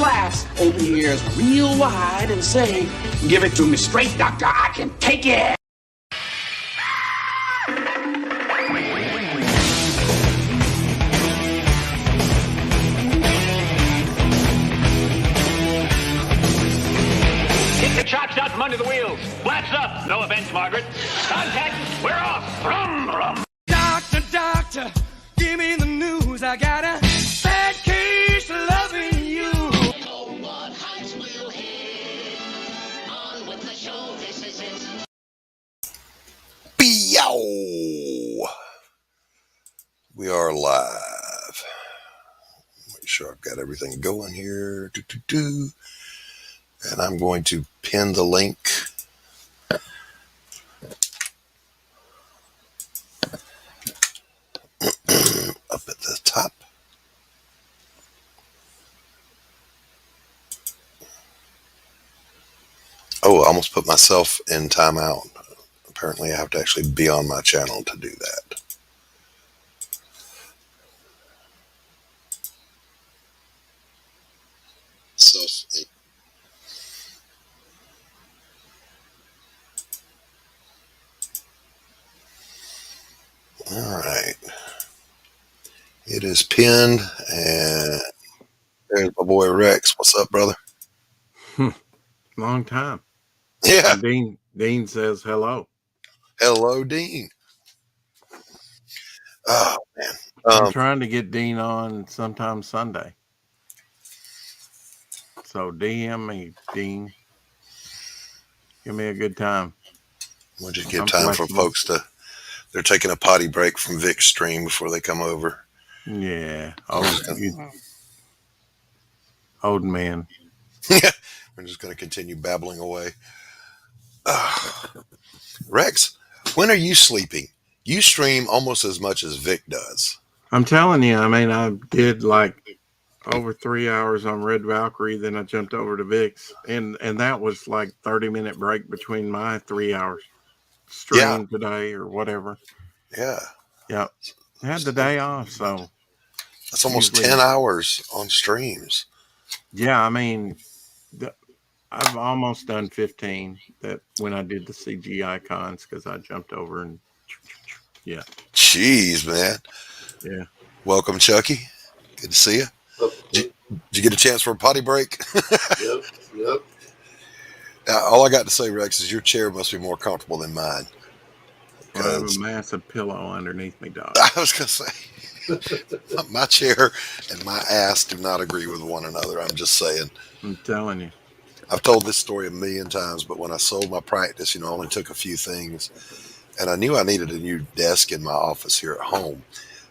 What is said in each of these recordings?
glass, open your ears real wide and say, give it to me straight, doctor, I can take it. Get the chocks out from under the wheels. Flaps up. No offense, Margaret. Contact. We're off. Brum, brum. Doctor, doctor, give me the news. I got a bad case of loving you. Oh, what heights will hit? On with the show, this is it. Yow! We are live. Make sure I've got everything going here. And I'm going to pin the link up at the top. Oh, I almost put myself in timeout. Apparently, I have to actually be on my channel to do that. All right. It is pinned, and there's my boy Rex. What's up, brother? Long time. Yeah. And Dean says hello. Hello, Dean. Oh, man. I'm trying to get Dean on sometime Sunday. So DM me, Dean. Give me a good time. We'll just give time for folks to, they're taking a potty break from Vic's stream before they come over. Yeah. Old man. Yeah. We're just going to continue babbling away. Rex, when are you sleeping? You stream almost as much as Vic does. I'm telling you, I mean, I did like over 3 hours on Red Valkyrie, then I jumped over to Vic's, and that was like 30-minute break between my 3 hours stream today or whatever. Yeah. Yeah. I had the day off, so that's almost 10 hours on streams. Yeah, I mean, I've almost done 15 that when I did the CG icons because I jumped over and yeah. Jeez, man. Yeah. Welcome, Chucky. Good to see you. Did you get a chance for a potty break? Yep. All I got to say, Rex, is your chair must be more comfortable than mine. I have a massive pillow underneath me, dog. I was going to say, my chair and my ass do not agree with one another. I'm just saying. I'm telling you. I've told this story a million times, but when I sold my practice, I only took a few things. And I knew I needed a new desk in my office here at home.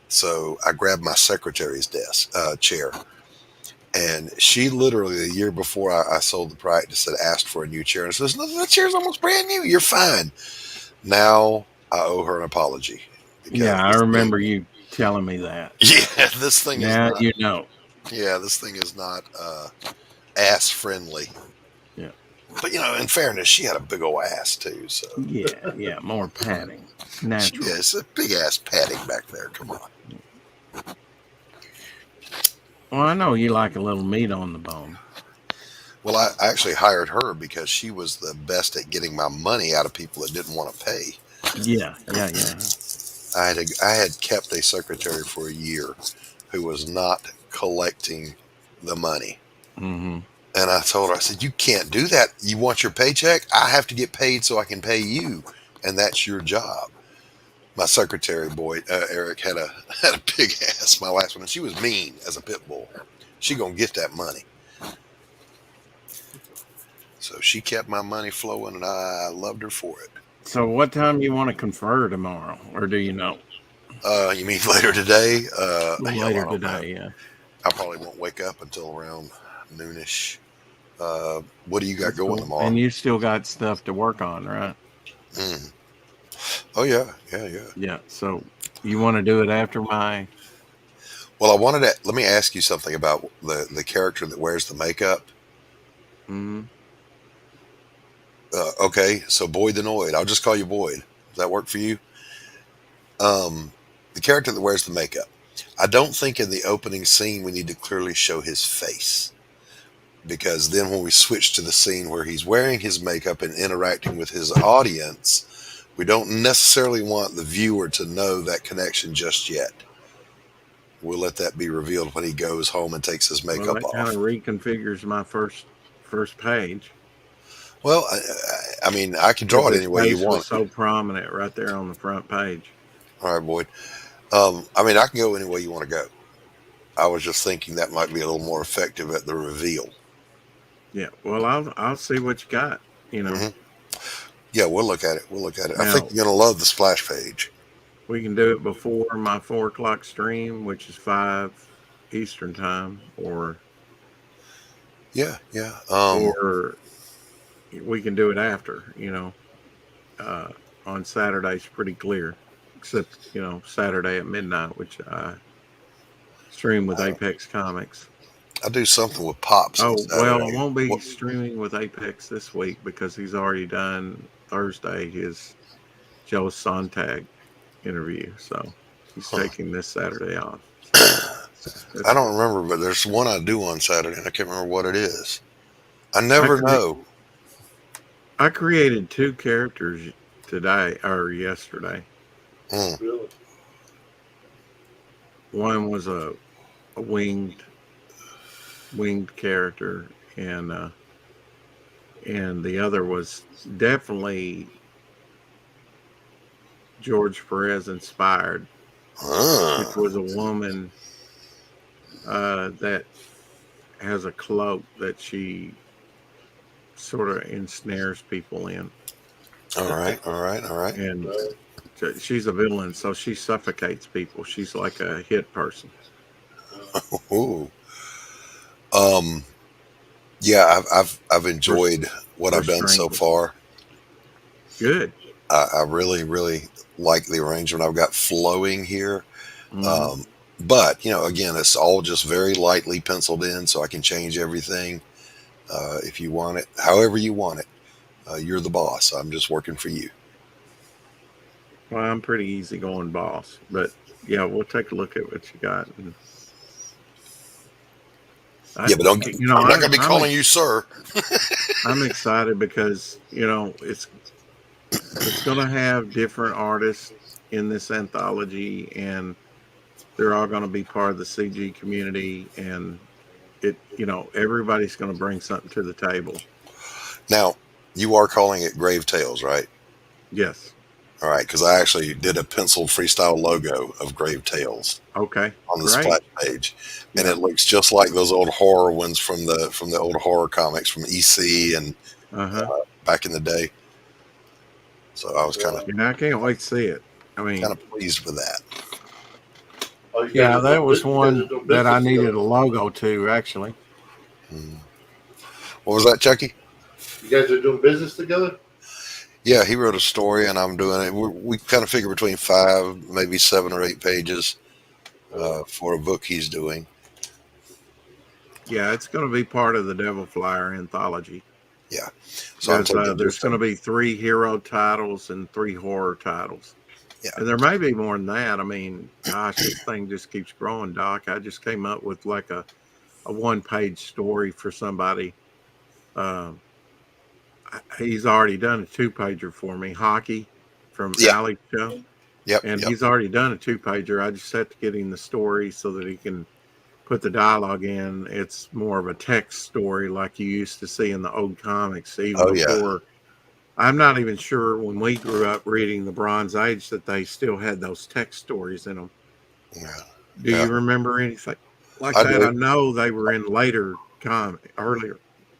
So I grabbed my secretary's chair. And she literally, the year before I sold the practice, had asked for a new chair. And says, "No, that chair's almost brand new. You're fine." Now I owe her an apology. Yeah, I remember you telling me that. Yeah, this thing now is not, you know. Yeah, this thing is not ass friendly. Yeah. But, in fairness, she had a big old ass, too. So Yeah, more padding. Natural. Yeah, it's a big ass padding back there. Come on. Well, I know you like a little meat on the bone. Well, I actually hired her because she was the best at getting my money out of people that didn't want to pay. Yeah. I had kept a secretary for a year who was not collecting the money. Mm-hmm. And I told her, I said, "You can't do that. You want your paycheck? I have to get paid so I can pay you. And that's your job." My secretary boy, Eric, had a big ass, my last one, and she was mean as a pit bull. She gonna get that money. So she kept my money flowing, and I loved her for it. So what time you want to confer tomorrow, or do you know? You mean later today? Later today, yeah. I probably won't wake up until around noonish. What do you got going tomorrow? And you still got stuff to work on, right? Mm. Oh, yeah. Yeah, so you want to do it after my... Well, let me ask you something about the character that wears the makeup. Mm-hmm. Okay, so Boyd the Noid. I'll just call you Boyd. Does that work for you? The character that wears the makeup. I don't think in the opening scene we need to clearly show his face. because then when we switch to the scene where he's wearing his makeup and interacting with his audience, we don't necessarily want the viewer to know that connection just yet. We'll let that be revealed when he goes home and takes his Well, makeup that kind off. of reconfigures my first page. Well, I mean, I can draw it His any way you face want. was so prominent right there on the front page. All right, Boyd. I mean, I can go any way you want to go. I was just thinking that might be a little more effective at the reveal. Yeah. Well, I'll see what you got. You know, Mhm. Yeah, we'll look at it. We'll look at it. I Now- think you're going to love the splash page. we can do it before my 4 o'clock stream, which is 5 Eastern time, or Yeah. or we can do it after. You know, on Saturday's pretty clear, except Saturday at midnight, which I stream with Apex Comics. I do something with Pops. on Oh, well, I Saturday. won't be What- streaming with Apex this week because he's already done Thursday his Joe Sontag interview. So he's taking this Saturday off. I don't remember, but there's one I do on Saturday, and I can't remember what it is. I never know. I created 2 characters today or yesterday. Really? One was a winged character, and the other was definitely George Perez inspired, which was a woman that has a cloak that she sort of ensnares people in, All right. and she's a villain, so she suffocates people. She's like a hit person. Ooh. Yeah, I've enjoyed what I've done so strangled. far. Good. I really, really like the arrangement I've got flowing here. Mhm. But, again, it's all just very lightly penciled in, so I can change everything if you want it, however you want it. You're the boss. I'm just working for you. Well, I'm pretty easygoing boss, but yeah, we'll take a look at what you got. And Yeah, but don't. I'm not going to be I'm calling you sir. I'm excited because it's going to have different artists in this anthology, and they're all going to be part of the CG community, and everybody's going to bring something to the table. Now, you are calling it Grave Tales, right? Yes. All right, because I actually did a penciled freestyle logo of Grave Tales Okay. on the Great. splash page, and Yeah. it looks just like those old horror ones from the old horror comics from EC and back in the day. So I was kind of I can't wait to see it. I mean, pleased with that. Oh, you yeah, guys are that doing was bus- you guys one are doing that I business needed together. a logo to, actually. What was that, Chucky? You guys are doing business together? Yeah, he wrote a story, and I'm doing it. We kind of figure between 5, maybe 7 or 8 pages for a book he's doing. Yeah, it's going to be part of the Devil Flyer anthology. Yeah, so I'm taking There's just going to be 3 hero titles and 3 horror titles. Yeah. And there may be more than that. I mean, gosh, this thing just keeps growing, Doc. I just came up with like a 1-page story for somebody. He's already done a 2-pager for me, Hockey from Yeah. Alley Show. Yep. And yep. he's already done a 2-pager. I just had to get him the story so that he can put the dialogue in. It's more of a text story like you used to see in the old comics, even Oh, yeah. before. I'm not even sure when we grew up reading the Bronze Age that they still had those text stories in them. Yeah. Do Yeah. you remember anything like I that? do. I know they were in later earlier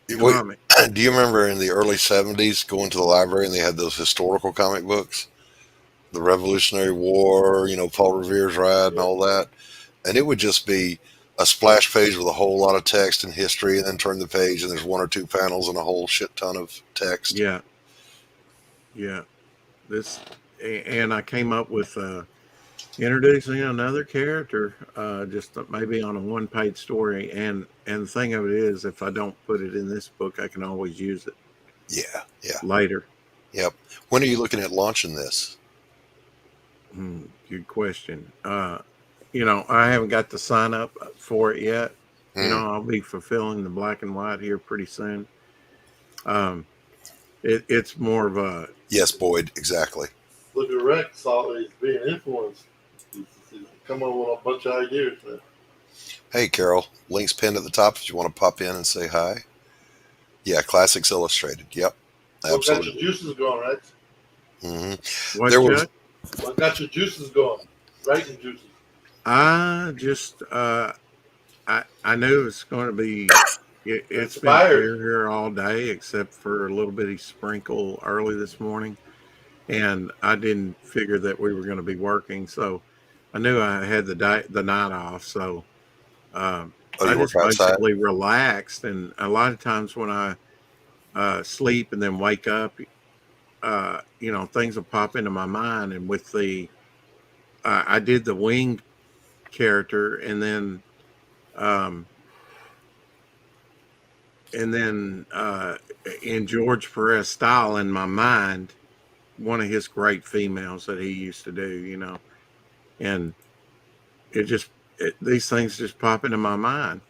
Wait, comic. do you remember in the early 70s going to the library and they had those historical comic books? The Revolutionary War, Paul Revere's Ride and all that. And it would just be a splash page with a whole lot of text and history, and then turn the page and there's 1 or 2 panels and a whole shit ton of text. Yeah. And I came up with introducing another character, just maybe on a 1-page story. And the thing of it is, if I don't put it in this book, I can always use it Yeah. later. Yep. When are you looking at launching this? Good question. I haven't got the sign up for it yet. You know, I'll be fulfilling the black and white here pretty soon. It's more of a Yes, Boyd, exactly. Look at Rex, always being influenced. He's come up with a bunch of ideas, man. Hey, Carol, link's pinned at the top if you want to pop in and say hi. Yeah, Classics Illustrated. Yep, What got your absolutely. juices going, Rex? hmm what There was- Chuck? What got your juices going? Writing juices. I just I knew it was going to be. It's been Inspired. clear here all day, except for a little bitty sprinkle early this morning, and I didn't figure that we were going to be working, so I knew I had the night off. So Oh, I you work just outside? basically relaxed, and a lot of times when I sleep and then wake up, you know, things will pop into my mind, and with the I did the winged character, and then in George Perez style in my mind, one of his great females that he used to do, you know, and these things just pop into my mind.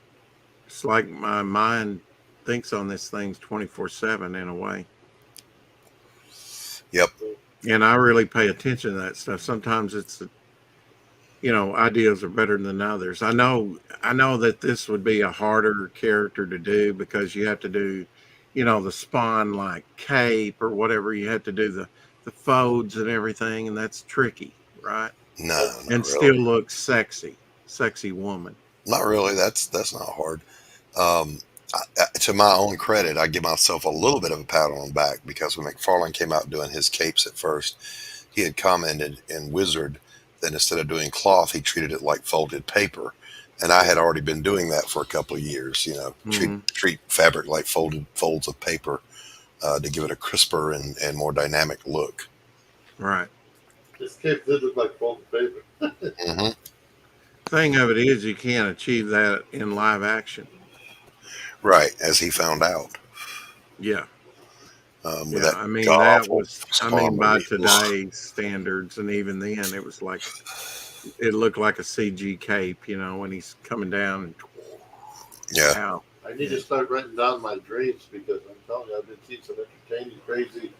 It's like my mind thinks on this things 24/7 in a way. Yep. And I really pay attention to that stuff. Sometimes it's, you know, ideas are better than others. I know that this would be a harder character to do because you have to do, you know, the Spawn like cape or whatever. You have to do the folds and everything, and that's tricky, right? No, not And really. still look sexy woman. Not really. That's not hard. To my own credit, I give myself a little bit of a pat on the back because when McFarlane came out doing his capes at first, he had commented in Wizard that instead of doing cloth, he treated it like folded paper. And I had already been doing that for a couple of years, you know, treat fabric like folded folds of paper to give it a crisper and more dynamic look. Right. This cape did look like folded paper. hmm Thing of it is, you can't achieve that in live action. Right, as he found out. Yeah. With Yeah, that I mean god-awful that was. I Spawn mean by movie. today's standards, and even then, it was like it looked like a CG cape. You know, when he's coming down and Yeah. out. I need to start writing down my dreams because I'm telling you, I've been seeing some entertaining, crazy.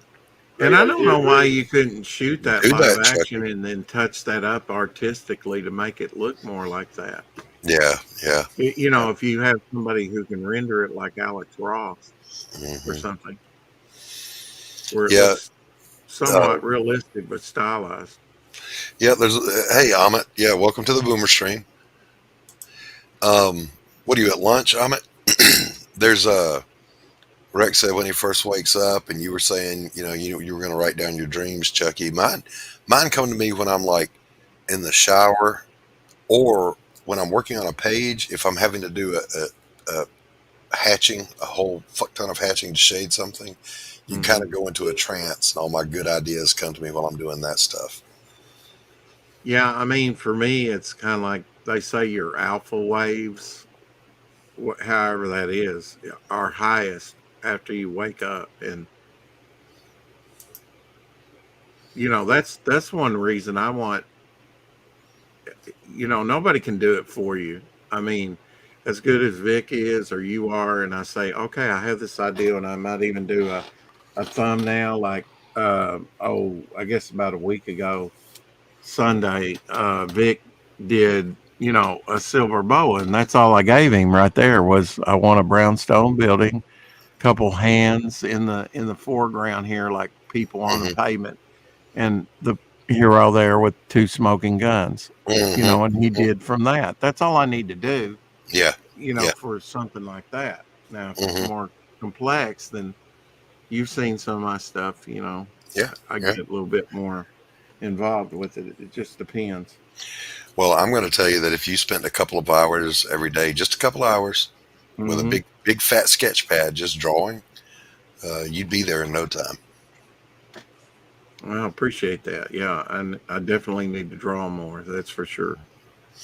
And I don't know why dreams. you couldn't shoot that Do live that, action and then touch that up artistically to make it look more like that. Yeah, yeah. You know, if you have somebody who can render it like Alex Ross or hmm something, where it Yeah. looks somewhat realistic but stylized. Yeah, there's hey Amit. Yeah, welcome to the Boomer Stream. What are you at lunch, Amit? There's Rex said when he first wakes up, and you were saying, you know, you were going to write down your dreams, Chucky. Mine come to me when I'm like in the shower, or when I'm working on a page. If I'm having to do a hatching, a whole fuck ton of hatching to shade something, you kind of go into a trance, and all my good ideas come to me while I'm doing that stuff. Yeah, I mean, for me, it's kind of like they say your alpha waves, however that is, are highest after you wake up. And, you know, that's one reason I want, you know, nobody can do it for you. I mean, as good as Vic is or you are, and I say, okay, I have this idea, and I might even do a thumbnail like, I guess about a week ago, Sunday, Vic did, you know, a silver boa, and that's all I gave him right there was I want a brownstone building, couple hands in the foreground here, like people on the pavement, and the hero there with two smoking guns, you know, and he did from that. That's all I need to do, Yeah. you know, Yeah. for something like that. Now, if it's more complex, then you've seen some of my stuff, you know. Yeah. I get a little bit more involved with it. It just depends. Well, I'm going to tell you that if you spent a couple of hours every day, just a couple hours, with a big fat sketch pad just drawing, you'd be there in no time. Well, I appreciate that. Yeah, and I definitely need to draw more. That's for sure.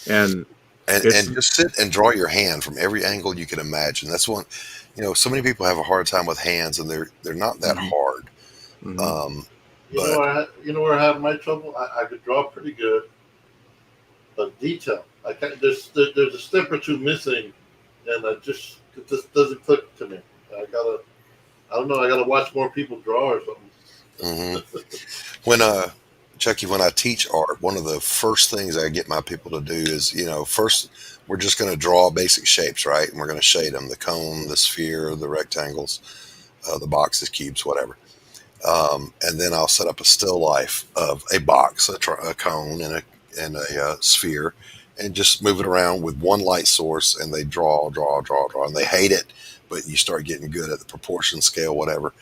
And just sit and draw your hand from every angle you can imagine. That's one, you know, so many people have a hard time with hands, and they're not that hard. You know where I have my trouble? I could draw pretty good, but detail. I can't. There's a step or two missing and it just doesn't click to me. I don't know. I gotta watch more people draw or something. When Chucky, when I teach art, one of the first things I get my people to do is, first we're just going to draw basic shapes, right? And we're going to shade them: the cone, the sphere, the rectangles, the boxes, cubes, whatever. And then I'll set up a still life of a box, a cone, and a sphere, and just move it around with one light source, and they draw, and they hate it, but you start getting good at the proportion, scale, whatever.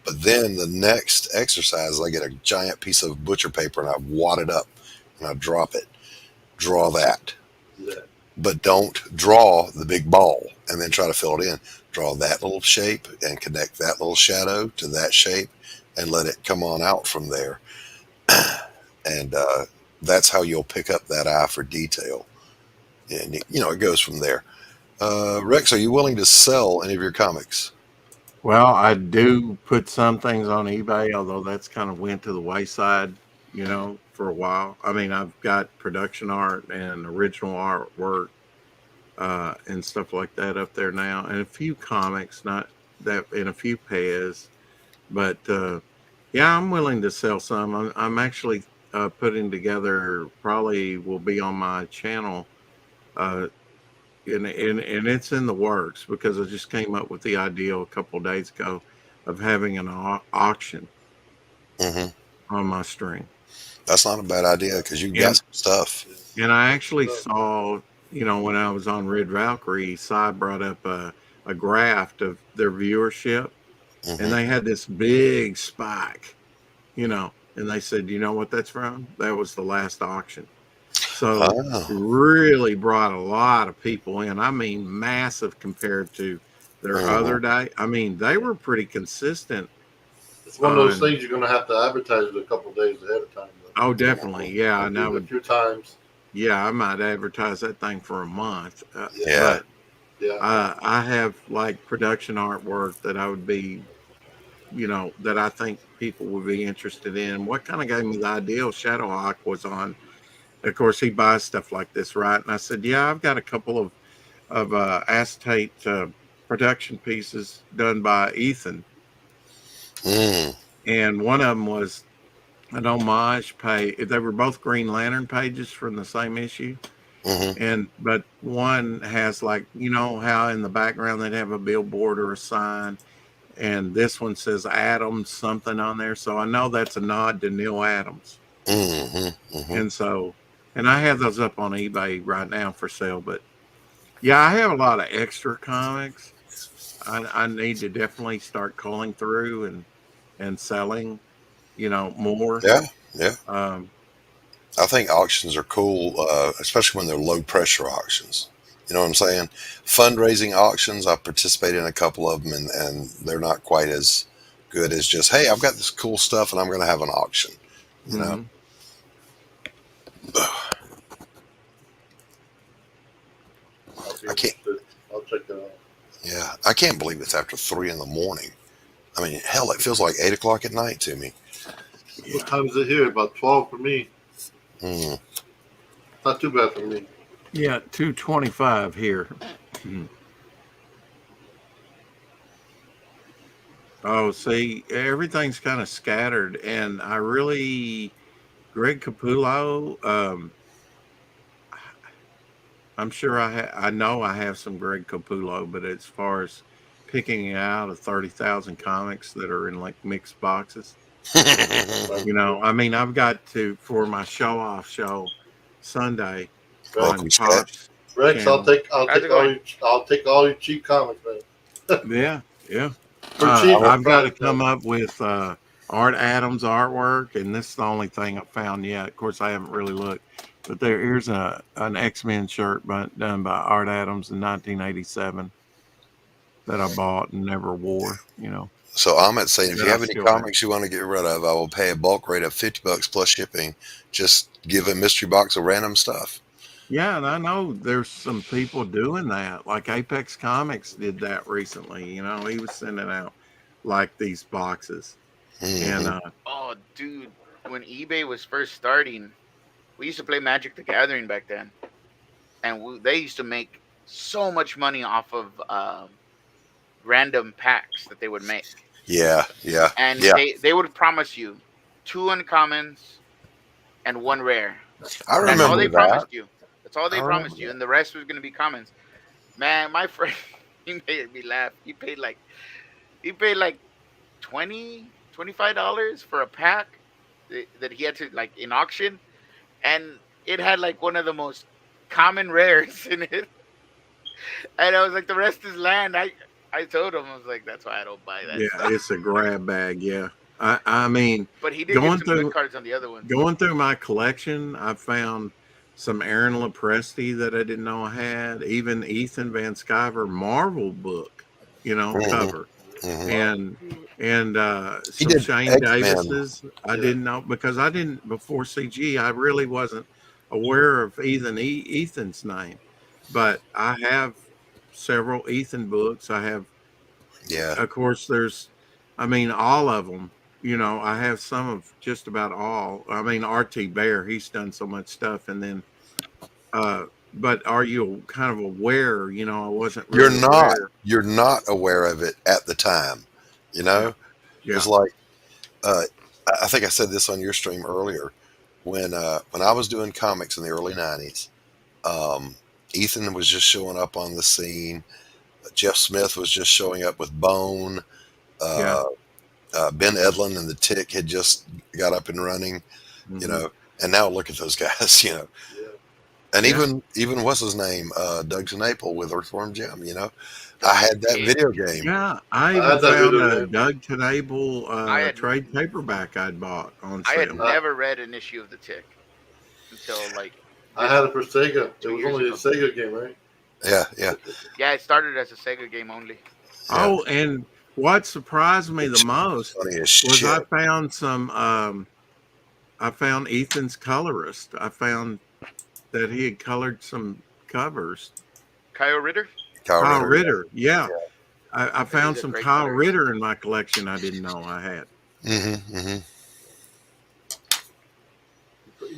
But then the next exercise, I get a giant piece of butcher paper and I wad it up and I drop it. Draw that. Yeah. But don't draw the big ball and then try to fill it in. Draw that little shape and connect that little shadow to that shape and let it come on out from there. And that's how you'll pick up that eye for detail. And, it goes from there. Rex, are you willing to sell any of your comics? Well, I do put some things on eBay, although that's kind of went to the wayside, for a while. I mean, I've got production art and original artwork and stuff like that up there now, and a few comics, not that, and a few pairs. But yeah, I'm willing to sell some. I'm actually putting together, probably will be on my channel, and it's in the works, because I just came up with the idea a couple of days ago of having an auction on my stream. That's not a bad idea, because you've got some stuff. And I actually saw, when I was on Red Valkyrie, Cy brought up a graph of their viewership, and they had this big spike, and they said, you know what that's from? That was the last auction. So it really brought a lot of people in. I mean, massive compared to their other day. I mean, they were pretty consistent. It's one of those things you're going to have to advertise it a couple of days ahead of time. Though. Oh, definitely. Yeah. And I would, a few times. Yeah, I might advertise that thing for a month. Yeah. But I have like production artwork that I would be, that I think people would be interested in. What kind of gave me the idea? Shadowhawk was on. Of course, he buys stuff like this, right? And I said, yeah, I've got a couple of acetate production pieces done by Ethan. And one of them was an homage page. They were both Green Lantern pages from the same issue. But one has, like, how in the background they'd have a billboard or a sign. And this one says Adams something on there. So I know that's a nod to Neil Adams. And so... And I have those up on eBay right now for sale. But yeah, I have a lot of extra comics. I need to definitely start calling through and selling, more. Yeah. I think auctions are cool, especially when they're low pressure auctions. You know what I'm saying? Fundraising auctions, I participate in a couple of them, and they're not quite as good as just, hey, I've got this cool stuff and I'm going to have an auction. You know? I can't. I'll check that out. Yeah, I can't believe it's after 3 a.m. I mean, hell, it feels like 8 o'clock at night to me. What time is it here? About 12 for me. Not too bad for me. Yeah, 2:25 here. Oh, see, everything's kind of scattered, and I really, Greg Capullo. I'm sure I know I have some Greg Capullo, but as far as picking out of 30,000 comics that are in like mixed boxes, I mean, I've got to, for my show-off show Sunday on Pop's Rex, channel. I'll take all your cheap comics, man. Yeah. Cheap, I've got to come up with Art Adams artwork, and this is the only thing I've found yet. Of course, I haven't really looked. But here's an X-Men shirt done by Art Adams in 1987 that I bought and never wore, So Ahmet's saying, if you have any comics you want to get rid of, I will pay a bulk rate of $50 plus shipping. Just give a mystery box of random stuff. Yeah, and I know there's some people doing that. Like Apex Comics did that recently. He was sending out like these boxes. And oh, dude, when eBay was first starting, we used to play Magic the Gathering back then, and they used to make so much money off of random packs that they would make, Yeah, yeah, and yeah. they would promise you 2 uncommons and 1 rare. I That's all remember they that. promised you. That's all they I remember promised you, that. and the rest was going to be commons. Man, my friend, he made me laugh. He paid like 20 $25 for a pack that he had to like in auction, and it had like one of the most common rares in it. And I was like, the rest is land. I told him, I was like, that's why I don't buy that Yeah, stuff. it's a grab bag. Yeah, I mean, But he did going get some good through cards on the other ones. going through my collection, I found some Aaron Lepresti that I didn't know I had. Even Ethan Van Sciver Marvel book, Mhm, cover, mhm. and He some did Shane X-Men. Davises. I Yeah. didn't know because I didn't before CG. I really wasn't aware of Ethan's name, but I have several Ethan books. I have, Yeah. of course, I mean, all of them. I have some of just about all. I mean, RT Bear, he's done so much stuff, and then, but are you kind of aware? I wasn't You're really not. aware. You're not aware of it at the time. You know, Yeah, it's like I think I said this on your stream earlier. When I was doing comics in the early '90s, Ethan was just showing up on the scene. Jeff Smith was just showing up with Bone. yeah. Uh, Ben Edlund and the Tick had just got up and running. You Mhm. know, and now look at those guys. You know, Yeah. and Yeah. even what's his name, Doug Naple with Earthworm Jim. I had that Tick. video game. Yeah, I I even had that found video a game. Doug Tenable I had trade paperback I'd bought on I had sale. never read an issue of the Tick until like I had it for Sega. It 2 was years only ago. a Sega game, right? Yeah, yeah. Yeah, it started as a Sega game only. Yeah. Oh, and what surprised me the It's most funny as was I shit. found I found Ethan's colorist. I found that he had colored some covers. Kyle Ritter. Kyle Ritter. Ritter, yeah. I found He's a some great Kyle colorist. Ritter in my collection I didn't know I had. Mm-hmm.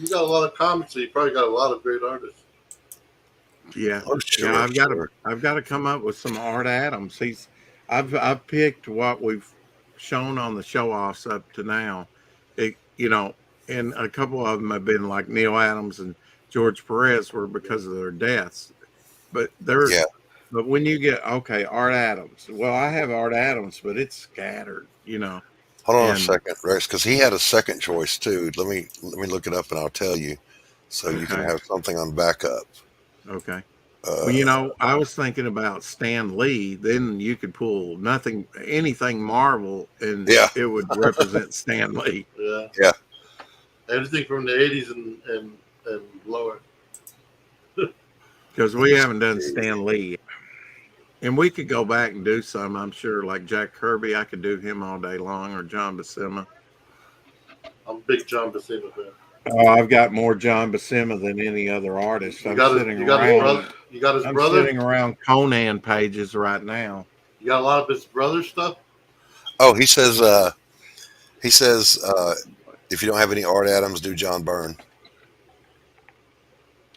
You got a lot of comics, so you probably got a lot of great artists. Yeah, Oh, sure. yeah. Sure. I've got to come up with some Art Adams. I've picked what we've shown on the show offs up to now. And a couple of them have been like Neil Adams and George Perez were because of their deaths. But Yeah. but when you get Art Adams. Well, I have Art Adams, but it's scattered. Hold on a And- second, Rex, because he had a second choice too. Let me look it up and I'll tell you, so you can Okay. have something on backup. Okay. Uh, Well, I was thinking about Stan Lee. Then you could pull anything Marvel, and Yeah. it would represent Stan Lee. Yeah. Yeah. Everything from the 80s and lower. Because we haven't done Stan Lee. And we could go back and do some, I'm sure, like Jack Kirby. I could do him all day long, or John Buscema. I'm a big John Buscema fan. Oh, I've got more John Buscema than any other artist. You I'm got his sitting brother. around. You got his I'm brother. sitting around Conan pages right now. You got a lot of his brother stuff. oh, he says if you don't have any Art Adams, do John Byrne.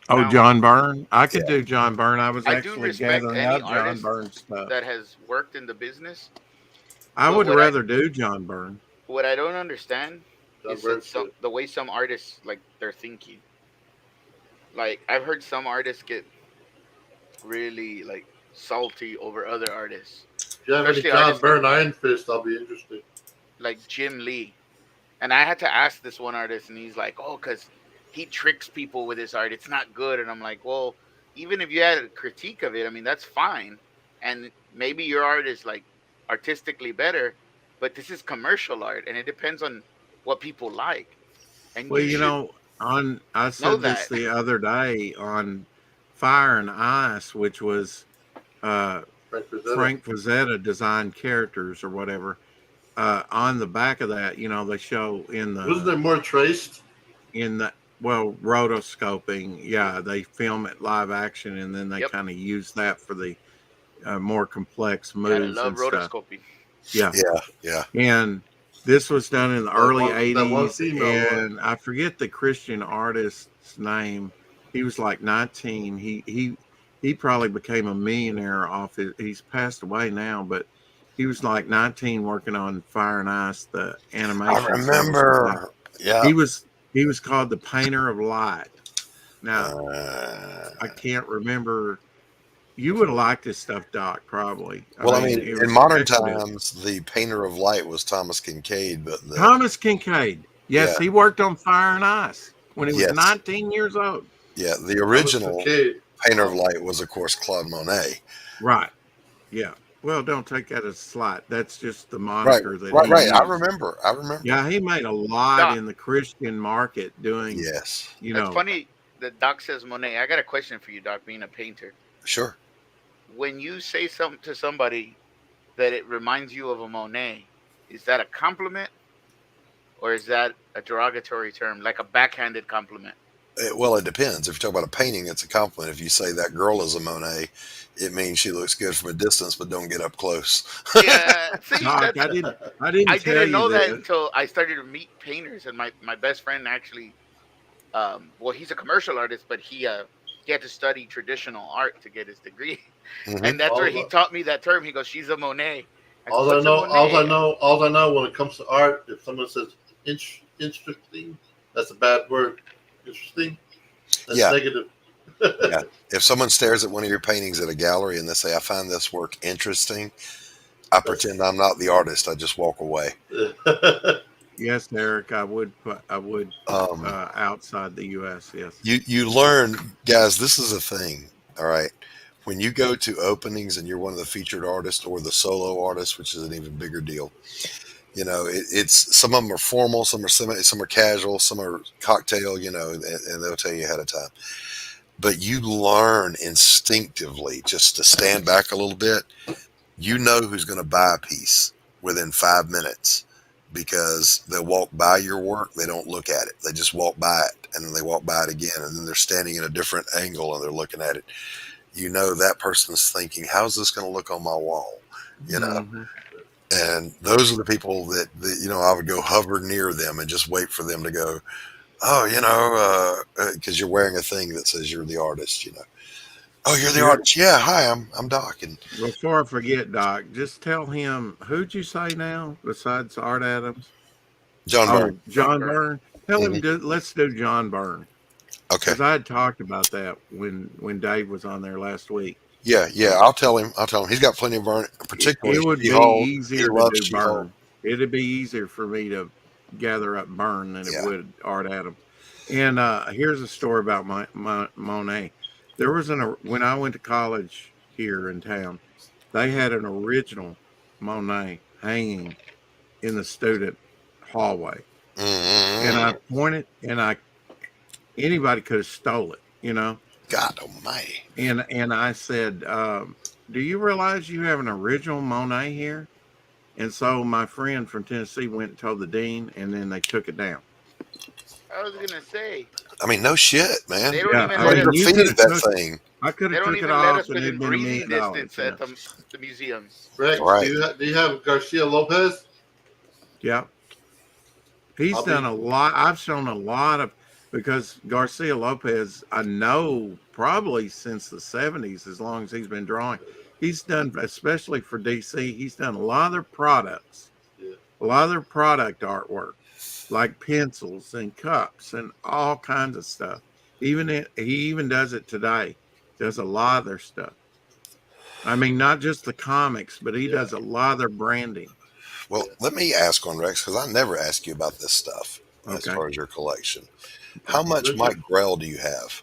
Oh, Now- John Byrne. I could do John Byrne. I was I do actually respect gathering any up John artist Byrne stuff. that has worked in the business. I but would what rather do John Byrne. What I don't understand John is Byrne's that good. the way some artists like they're thinking. Like I've heard some artists get really like salty over other artists, If you have any especially John artists Byrne Iron Fist, I'll be interested. like Jim Lee. And I had to ask this one artist, and he's like, "Oh, because he tricks people with his art. It's not good." And I'm like, "Well, even if you had a critique of it, I mean, that's fine. And maybe your art is like artistically better, but this is commercial art, and it depends on what people like." And Well, you should I said this that. the other day on Fire and Ice, which was Frank Frazetta. Frank Frazetta designed characters or whatever. On the back of that, they show Wasn't there more traced? rotoscoping. Yeah, they film it live action, and then they Yep. kind of use that for the more complex gotta moves love and stuff. rotoscoping. Yeah. Yeah. And this was done in the That early one- that one 80s, female one. and I forget the Christian artist's name. He was like 19. He he probably became a millionaire off it. He's passed away now, but he was like 19 working on Fire and Ice, the animation. I remember. Yeah. He was called the Painter of Light. Now I Uh, can't remember. You would have liked his stuff, Doc, probably. well, I mean, it in was modern excellent. times, the painter of light was Thomas Kincaid, but Thomas Kincaid. Yes, Yeah. he worked on Fire and Ice when he was Yes. 19 years old. yeah, the original Okay. painter of light was, of course, Claude Monet. Right. Yeah. Well, don't take that as a slight. That's just the Right, moniker that right, he right. I used. remember. Yeah, he made a lot Doc. in the Christian market doing, Yes, you That's know. funny that Doc says Monet. I got a question for you, Doc, being a painter. sure. When you say something to somebody that it reminds you of a Monet, is that a compliment or is that a derogatory term, like a backhanded compliment? Well, it depends. If you talk about a painting, it's a compliment. If you say that girl is a Monet, it means she looks good from a distance, but don't get up close. Yeah, see, Doc, that's, I didn't I tell didn't you know that that. until I started to meet painters, and my best friend actually, well, he's a commercial artist, but he had to study traditional art to get his degree, Mhm. and that's All where he the- taught me that term. He goes, "She's a Monet." I said, All I "What's a know, Monet?" all I know when it comes to art, if someone says interesting, that's a bad word. Interesting, that's Yeah. negative. Yeah. If someone stares at one of your paintings at a gallery and they say, "I find this work interesting," I pretend I'm not the artist. I just walk away. Yes, Eric, I would Um, outside the U.S. Yes. you learn, guys. This is a thing. All right. When you go to openings and you're one of the featured artists or the solo artist, which is an even bigger deal, it's some of them are formal, some are some are casual, some are cocktail, and they'll tell you ahead of time. But you learn instinctively just to stand back a little bit. You know who's going to buy a piece within 5 minutes because they'll walk by your work. They don't look at it. They just walk by it and then they walk by it again. And then they're standing in a different angle and they're looking at it. You know, that person's thinking, how's this going to look on my wall? Mhm. And those are the people that I would go hover near them and just wait for them to go, oh, because you're wearing a thing that says you're the artist, Oh, you're the You're- artist. Yeah. Hi, I'm Doc. And Before I forget, Doc, just tell him, who'd you say now besides Art Adams? John Byrne. John Byrne. Byrne. Tell him, let's do John Byrne. Okay. Because I had talked about that when Dave was on there last week. Yeah. I'll tell him. He's got plenty of Byrne, particularly. It would be She-Hulk. easier He to loves do She-Hulk. Byrne. It'd be easier for me to gather up Byrne than it Yeah. would Art Adams. And here's a story about Monet. There was when I went to college here in town, they had an original Monet hanging in the student hallway, and I pointed, and anybody could have stole it, God almighty. And I said, do you realize you have an original Monet here? And so my friend from Tennessee went and told the dean, and then they took it down. I was gonna say I mean, no shit, man. they don't Yeah, even I let mean, us. you Defeated could that took- thing. I could They have don't took it even let off, us and it'd within been $1 breathing million. distance at the museum. Rex, Right. do you have Garcia Lopez? Yeah. He's I'll done be- a lot. I've shown a lot of, because Garcia Lopez, I know probably since the 70s, as long as he's been drawing, he's done, especially for DC, he's done a lot of their products, Yeah. a lot of their product artwork, like pencils and cups and all kinds of stuff. He even does it today, does a lot of their stuff. I mean, not just the comics, but he does a lot of their branding. Well, let me ask on Rex because I never ask you about this stuff as Okay. far as your collection. How much Richard? Mike Grell do you have?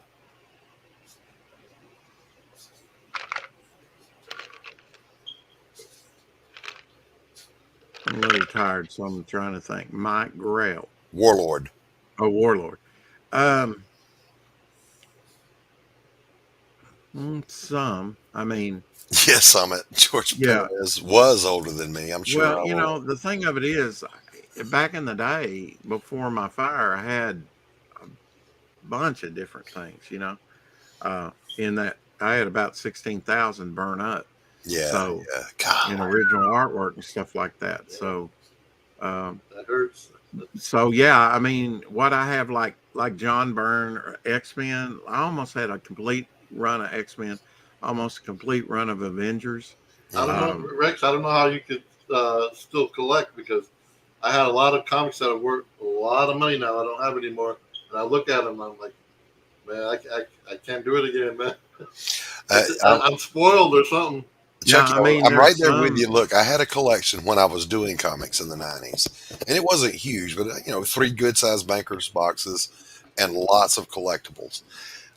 I'm a little tired, so I'm trying to think. Mike Grell. Warlord. Oh, Warlord. Some. I mean, Yes, Summit. George Yeah. Perez was older than me. I'm sure. well, I you will. know, the thing of it is, back in the day, before my fire, I had a bunch of different things, in that I had about 16,000 burn up Yeah. so- yeah. God. in original artwork and stuff like that. So, That hurts. So yeah, I mean, what I have like John Byrne or X-Men, I almost had a complete run of X-Men. almost a complete run of Avengers. I don't know, Um, Rex. I don't know how you could still collect, because I had a lot of comics that are worth a lot of money now. I don't have anymore, and I look at them. I'm like, man, I can't do it again, man. I'm spoiled or something. Chucky, I mean, I'm right there's there with some- you. Look, I had a collection when I was doing comics in the 90s, and it wasn't huge, but 3 good-sized bankers boxes and lots of collectibles.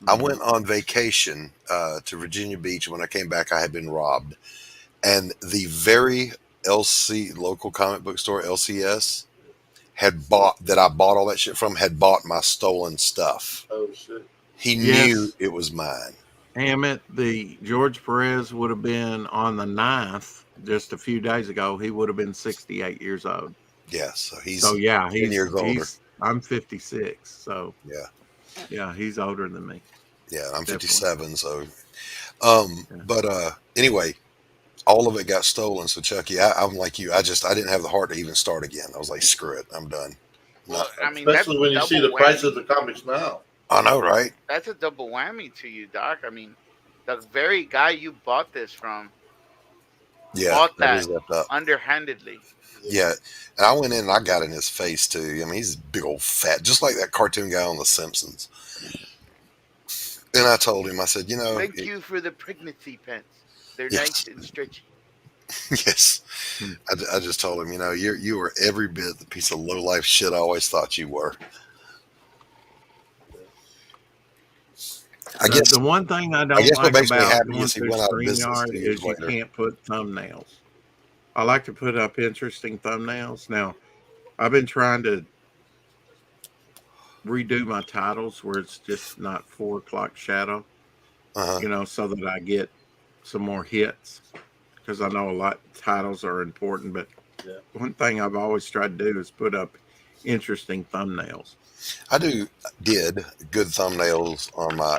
I went on vacation to Virginia Beach. When I came back, I had been robbed, and the very LC local comic book store, LCS, had bought that I bought all that shit from, had bought my stolen stuff. Oh shit! He Yes. knew it was mine. Damn it, the George Perez would have been on the 9th just a few days ago. He would have been 68 years old. Yeah, so he's So yeah, 10 years older. I'm 56, so Yeah, yeah, he's older than me. yeah, I'm Definitely. 57. So, but anyway, all of it got stolen. So Chucky, I'm like you. I didn't have the heart to even start again. I was like, screw it, I'm done. Well, I mean, that's Especially when you see the double price whammy. of the comics now. I know, right? That's a double whammy to you, Doc. I mean, the very guy you bought this from Yeah, bought that that was left up. underhandedly. Yeah, and I went in and I got in his face too. I mean, he's big old fat, just like that cartoon guy on The Simpsons. And I told him, I said, Thank you for the pregnancy pants. They're Yes. nice and stretchy. yes. I just told him, you were every bit the piece of low life shit I always thought you were. I guess the one thing I don't guess what like makes me about happy going is he through went out of business StreamYard 2 years is you later. can't put thumbnails. I like to put up interesting thumbnails. Now, I've been trying to redo my titles where it's just not 4 o'clock shadow, Uh-huh. so that I get some more hits. Because I know a lot of titles are important, but Yeah. one thing I've always tried to do is put up interesting thumbnails. I did good thumbnails on my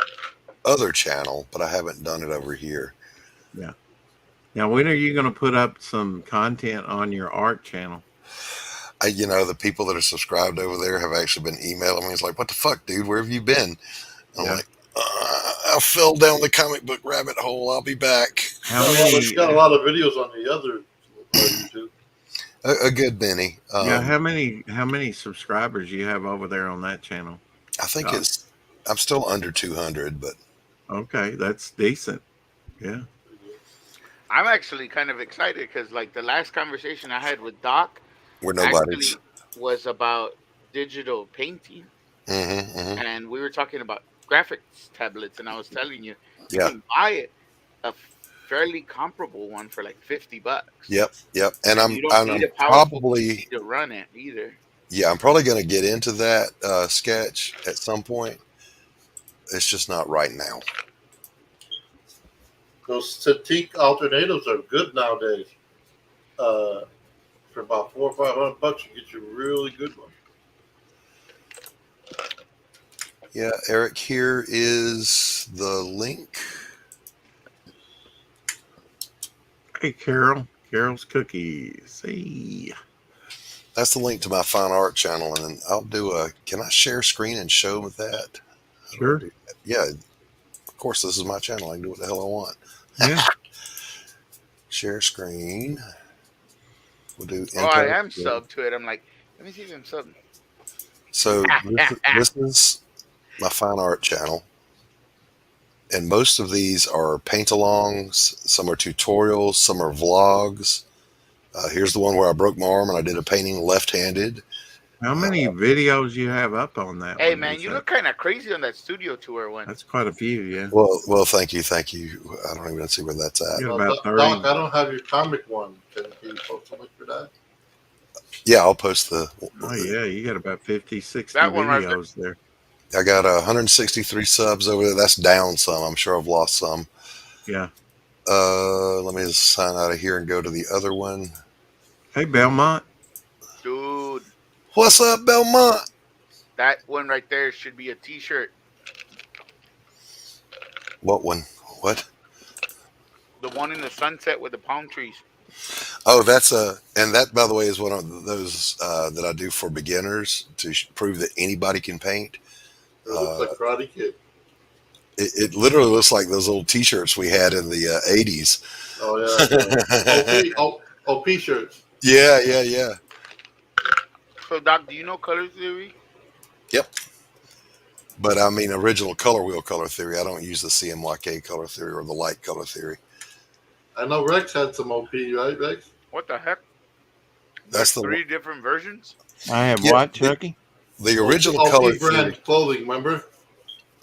other channel, but I haven't done it over here. Yeah. Now, when are you going to put up some content on your art channel? The people that are subscribed over there have actually been emailing me. It's like, what the fuck, dude? Where have you been? I'm Yeah. like, I fell down the comic book rabbit hole. I'll be back. How Well, many? you got a lot of videos on the other YouTube. A good many. How many subscribers you have over there on that channel? I think I'm still under 200, but Okay, that's decent. Yeah. I'm actually kind of excited because, like, the last conversation I had with Doc we're nobody's. actually was about digital painting, Mm-hmm. and we were talking about graphics tablets, and I was telling you, you Yeah. can buy a fairly comparable one for like $50. Yep. And I'm You don't need a powerful probably PC to run it either. I'm probably going to get into that sketch at some point. It's just not right now. Those Cintiq alternatives are good nowadays. For about $400 or $500, you get you a really good one. Yeah, Eric, here is the link. Hey, Carol. Carol's Cookies. Hey. That's the link to my fine art channel, and then I'll do can I share screen and show with that? Sure. Yeah, of course, this is my channel. I can do what the hell I want. Yeah. Share screen. We'll do. Oh, I intro. am subbed to it. I'm like, let me see if I'm subbed. So this is my fine art channel, and most of these are paint-alongs. Some are tutorials. Some are vlogs. Here's the one where I broke my arm and I did a painting left-handed. How many videos you have up on that? Hey, one, man, is you that? look kind of crazy on that studio tour one. That's quite a few, yeah. Well, thank you. I don't even see where that's at. Yeah. Well, About Doc, 30. I don't have your comic one. Can you post something for that? Yeah, I'll post the. Oh, yeah, you got about 50, 60 That one right there. videos there. I got 163 subs over there. That's down some. I'm sure I've lost some. Yeah. Let me just sign out of here and go to the other one. Hey, Belmont. Dude, What's up, Belmont? that one right there should be a t-shirt. What one? What? The one in the sunset with the palm trees. Oh, and that, by the way, is one of those that I do for beginners to prove that anybody can paint. It looks like Karate Kid. It literally looks like those old T-shirts we had in the 80s. Oh yeah. OP shirts. Yeah, yeah, yeah. So, Doc, do you know color theory? Yep. But I mean, original color wheel color theory. I don't use the CMYK color theory or the light color theory. I know Rex had some OP, right, Rex? What the heck? That's the Three different versions. I have Yeah, what, Chucky? the original OP color brand theory. clothing, remember?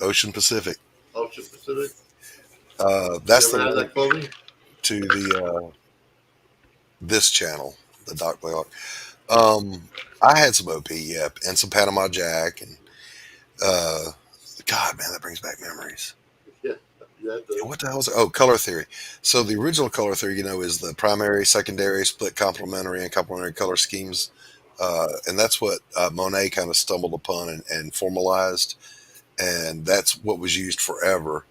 Ocean Pacific. Ocean Pacific. That's You ever had the that clothing? to the this channel, the Doc Blaylock. I had some OP, yep, and some Panama Jack, and God, man, that brings back memories. Yeah. What the hell is it? Oh, color theory. So the original color theory, is the primary, secondary, split complementary, and complementary color schemes, and that's what Monet kind of stumbled upon and formalized, and that's what was used forever.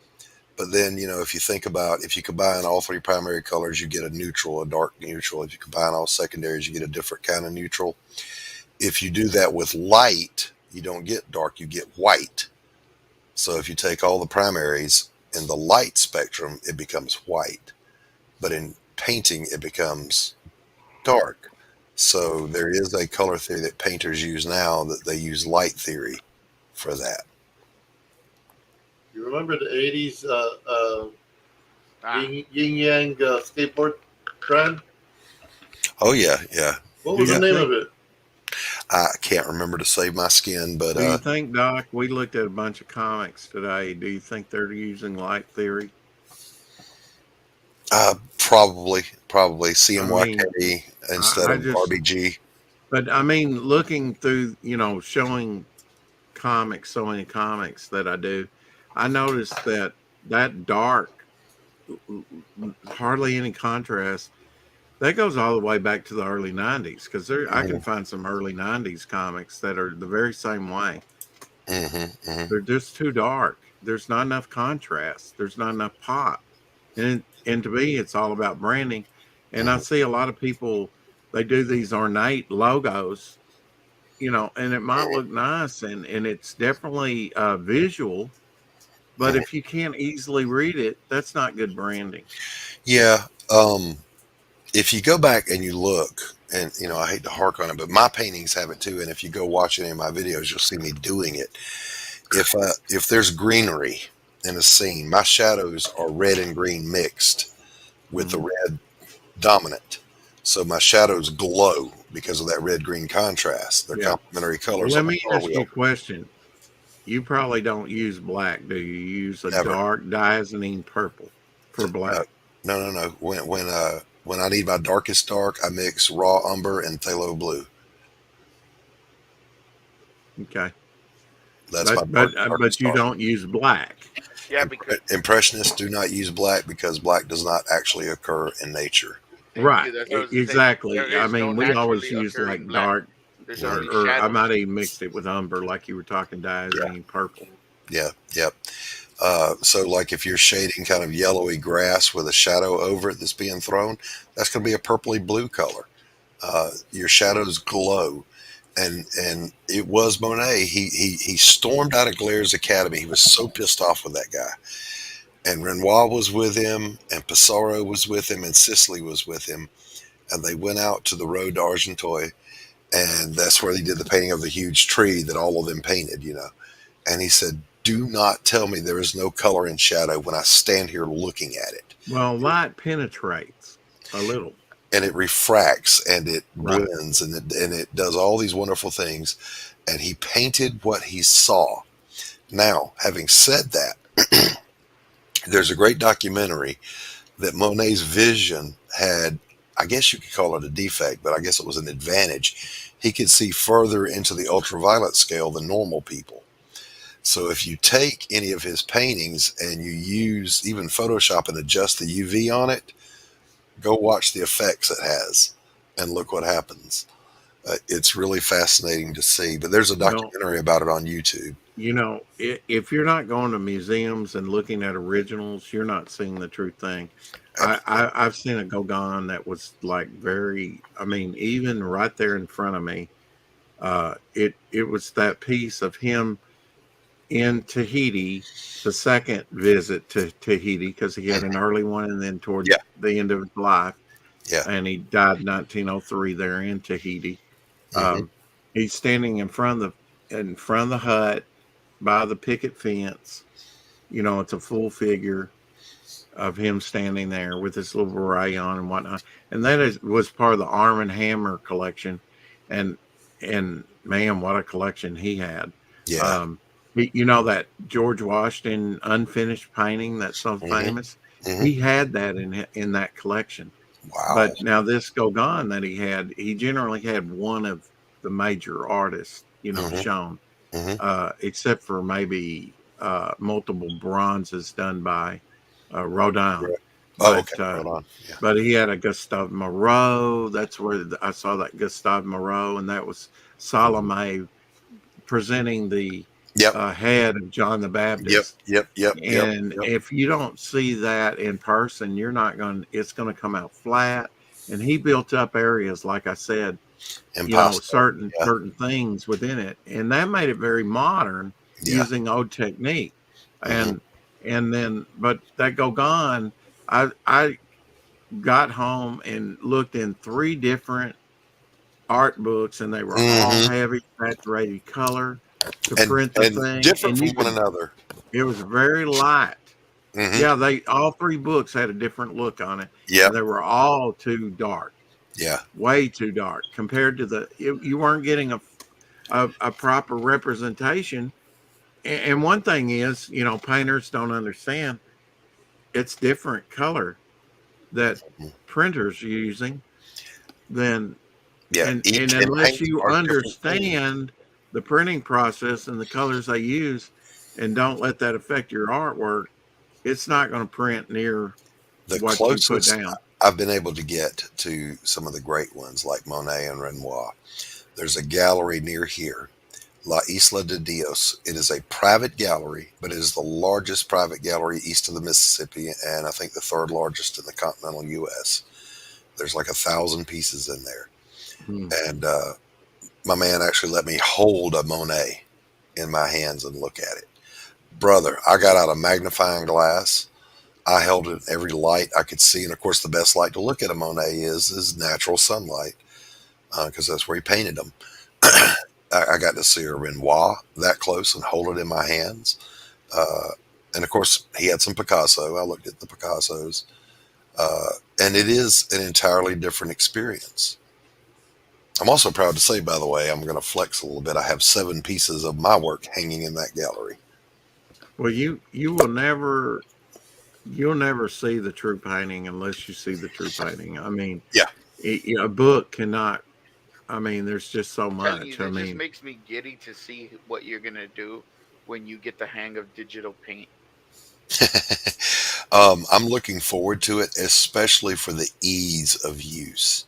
But then, if you think about, if you combine all three primary colors, you get a neutral, a dark neutral. If you combine all secondaries, you get a different kind of neutral. If you do that with light, you don't get dark, you get white. So if you take all the primaries in the light spectrum, it becomes white. But in painting, it becomes dark. So there is a color theory that painters use now that they use light theory for that. You remember the 80s Ah, yin yang skateboard trend? Oh, yeah, yeah. What was Yeah. the name of it? I can't remember to save my skin, but Do you think, Doc, we looked at a bunch of comics today. Do you think they're using light theory? probably CMYK instead I of just- RBG. But I mean, looking through, showing comics, so many comics that I do, I noticed that dark, hardly any contrast, that goes all the way back to the early 90s, because I can find some early 90s comics that are the very same way. They're just too dark. There's not enough contrast. There's not enough pop. And to me, it's all about branding. And I see a lot of people, they do these ornate logos, and it might look nice, and it's definitely visual. But if you can't easily read it, that's not good branding. Yeah. If you go back and you look, and I hate to hark on it, but my paintings have it too. And if you go watch any of my videos, you'll see me doing it. If there's greenery in a scene, my shadows are red and green mixed with the red dominant. So my shadows glow because of that red green contrast. They're Yeah. complementary colors. Let on the me color ask you wheel. a question. You probably don't use black, do you? You use a Never. dark diazonine purple for black. No. When I need my darkest dark, I mix raw umber and phthalo blue. Okay. That's my But darkest you dark. don't use black. yeah, because Impressionists do not use black because black does not actually occur in nature. thank Right. you, that's what I was saying. Exactly. There I is no mean, we always naturally use occurring like black. dark, There's only or I shadows. might even mixed it with umber, like you were talking diazonine purple. Yeah, yep. So like if you're shading kind of yellowy grass with a shadow over it that's being thrown, that's going to be a purpley blue color. Your shadows glow. And it was Monet. He stormed out of Glaire's Academy. He was so pissed off with that guy. And Renoir was with him, and Pissarro was with him, and Sicily was with him. And they went out to the road to Argenteuil, and that's where they did the painting of the huge tree that all of them painted, And he said, "Do not tell me there is no color and shadow when I stand here looking at it." Well, light penetrates a little. And it refracts and it Right. blends and it does all these wonderful things. And he painted what he saw. Now, having said that, there's a great documentary that Monet's vision had. I guess you could call it a defect, but I guess it was an advantage. He could see further into the ultraviolet scale than normal people. So if you take any of his paintings and you use even Photoshop and adjust the UV on it, go watch the effects it has and look what happens. It's really fascinating to see. But there's a documentary about it on YouTube. If you're not going to museums and looking at originals, you're not seeing the true thing. I've seen a Gauguin that was like even right there in front of me. It was that piece of him in Tahiti, the second visit to Tahiti, because he had an early one and then toward Yeah. the end of his life, Yeah. and he died in 1903 there in Tahiti. Mhm. He's standing in front of the hut by the picket fence. You know, it's a full figure of him standing there with his little beret on and whatnot. And that was part of the Arm and Hammer collection. And man, what a collection he had. Yeah. You know that George Washington unfinished painting that's so famous? Mhm. He had that in that collection. Wow. But now this Gauguin that he generally had one of the major artists, shown, except for maybe multiple bronzes done by Rodin. Right. But, Okay. Hold on. Yeah. but he had a Gustave Moreau. That's where I saw that Gustave Moreau, and that was Salome presenting the Yep. head of John the Baptist. Yep. And if you don't see that in person, it's going to come out flat. And he built up areas, like I said, Impossible. certain things within it. And that made it very modern using old technique. And then, but that Gauguin, I got home and looked in 3 different art books, and they were all heavy saturated color to print the thing. Different from one another. It was very light. Yeah, all 3 books had a different look on it. Yeah, they were all too dark. Yeah, way too dark compared to you weren't getting a proper representation. And one thing is, painters don't understand. It's different color that printers are using than and unless you understand the printing process and the colors they use and don't let that affect your artwork, it's not going to print near the what closest you put down. I've been able to get to some of the great ones like Monet and Renoir. There's a gallery near here, La Isla de Dios. It is a private gallery, but it is the largest private gallery east of the Mississippi, and I think the 3rd largest in the continental U.S. There's like 1,000 pieces in there. And my man actually let me hold a Monet in my hands and look at it. Brother, I got out a magnifying glass. I held it in every light I could see. And of course, the best light to look at a Monet is natural sunlight, because that's where he painted them. I got to see a Renoir that close and hold it in my hands. And of course, he had some Picasso. I looked at the Picassos. And it is an entirely different experience. I'm also proud to say, by the way, I'm going to flex a little bit. I have 7 pieces of my work hanging in that gallery. Well, you'll never see the true painting unless you see the true painting. I mean, a book cannot. I mean, there's just so much. It just makes me giddy to see what you're gonna do when you get the hang of digital paint. I'm looking forward to it, especially for the ease of use.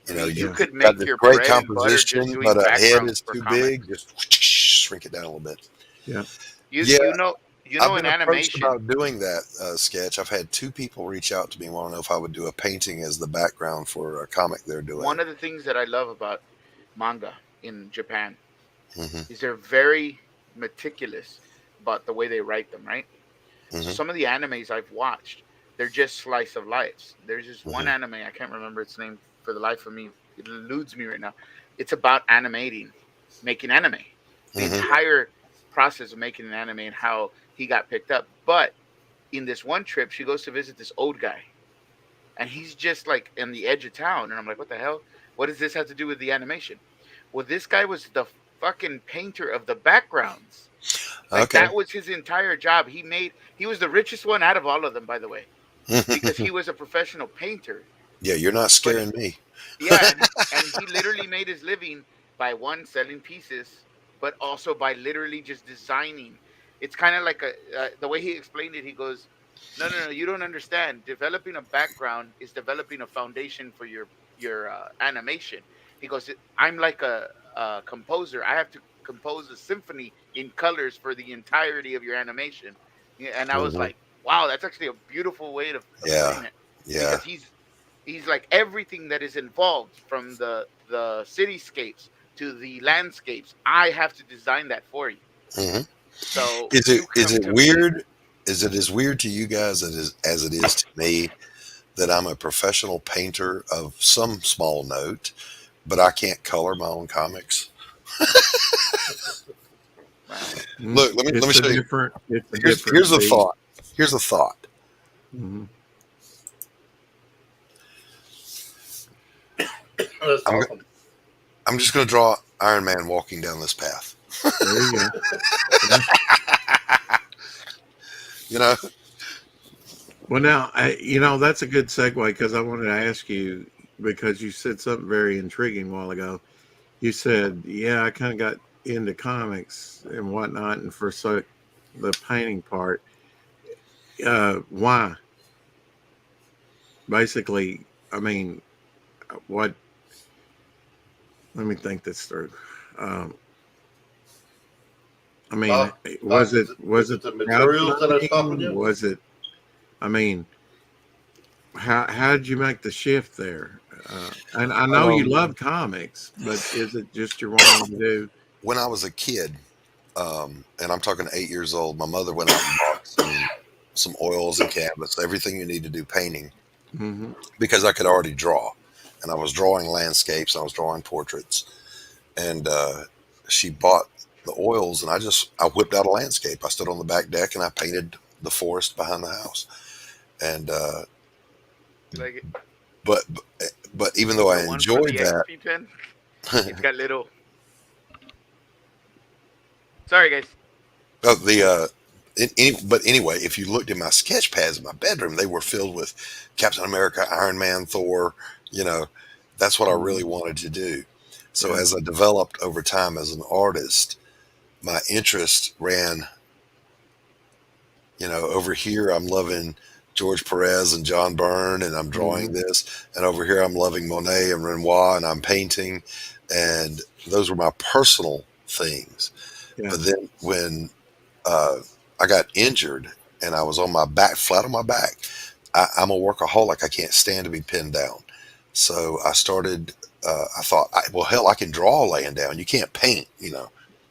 You could make your great composition, but a head is too big. Just shrink it down a little bit. Yeah. You know, I've been in animation about doing that sketch. I've had 2 people reach out to me and want to know if I would do a painting as the background for a comic they're doing. One of the things that I love about manga in Japan is they're very meticulous about the way they write them, right? So some of the animes I've watched, they're just slice of lives. There's just one anime, I can't remember its name for the life of me. It eludes me right now. It's about making anime. The entire process of making an anime and how he got picked up. But in this one trip, she goes to visit this old guy, and he's just like in the edge of town. And I'm like, what the hell? What does this have to do with the animation? Well, this guy was the fucking painter of the backgrounds. That was his entire job. He was the richest one out of all of them, by the way, because he was a professional painter. Yeah, you're not scaring me. Yeah, and he literally made his living by selling pieces, but also by literally just designing. It's kind of like the way he explained it. He goes, no, you don't understand. Developing a background is developing a foundation for your animation. He goes, I'm like a composer. I have to compose a symphony in colors for the entirety of your animation. And I was like, wow, that's actually a beautiful way to explain it. Yeah. Because he's like everything that is involved, from the cityscapes to the landscapes. I have to design that for you. So Is you it come to me. weird? Is it as weird to you guys as it is to me that I'm a professional painter of some small note, but I can't color my own comics? Look, let me show you. It's a Here's different a beast. thought. Here's a thought. Mhm. That's I'm, awesome. I'm just going to draw Iron Man walking down this path. There you go. You know, Well, now, that's a good segue because I wanted to ask you because you said something very intriguing a while ago. You said, yeah, I kind of got into comics and whatnot and forsook the painting part. Why? Basically, I mean, what? Let me think this through. I mean, Doc, was is it the materials that are stopping crowdfunding? you? Was it? I mean, how did you make the shift there? And I know you love comics, but is it just you're wanting to do? when I was a kid, and I'm talking 8 years old, my mother went out and bought some oils and canvas, everything you need to do painting, Mhm. because I could already draw, and I was drawing landscapes, I was drawing portraits, and she bought the oils, and I whipped out a landscape. I stood on the back deck and I painted the forest behind the house, and Like it. but but even though I The one for enjoyed the that, XP pen, it's got little. Sorry, guys. but anyway, if you looked at my sketch pads in my bedroom, they were filled with Captain America, Iron Man, Thor. You know, that's what I really wanted to do. So Yeah. as I developed over time as an artist, my interest ran. Over here I'm loving George Perez and John Byrne, and I'm drawing this, and over here I'm loving Monet and Renoir, and I'm painting, and those were my personal things. Yeah. But then when I got injured and I was on my back, flat on my back, I'm a workaholic. I can't stand to be pinned down. So I started, I thought, well, hell, I can draw laying down. You can't paint,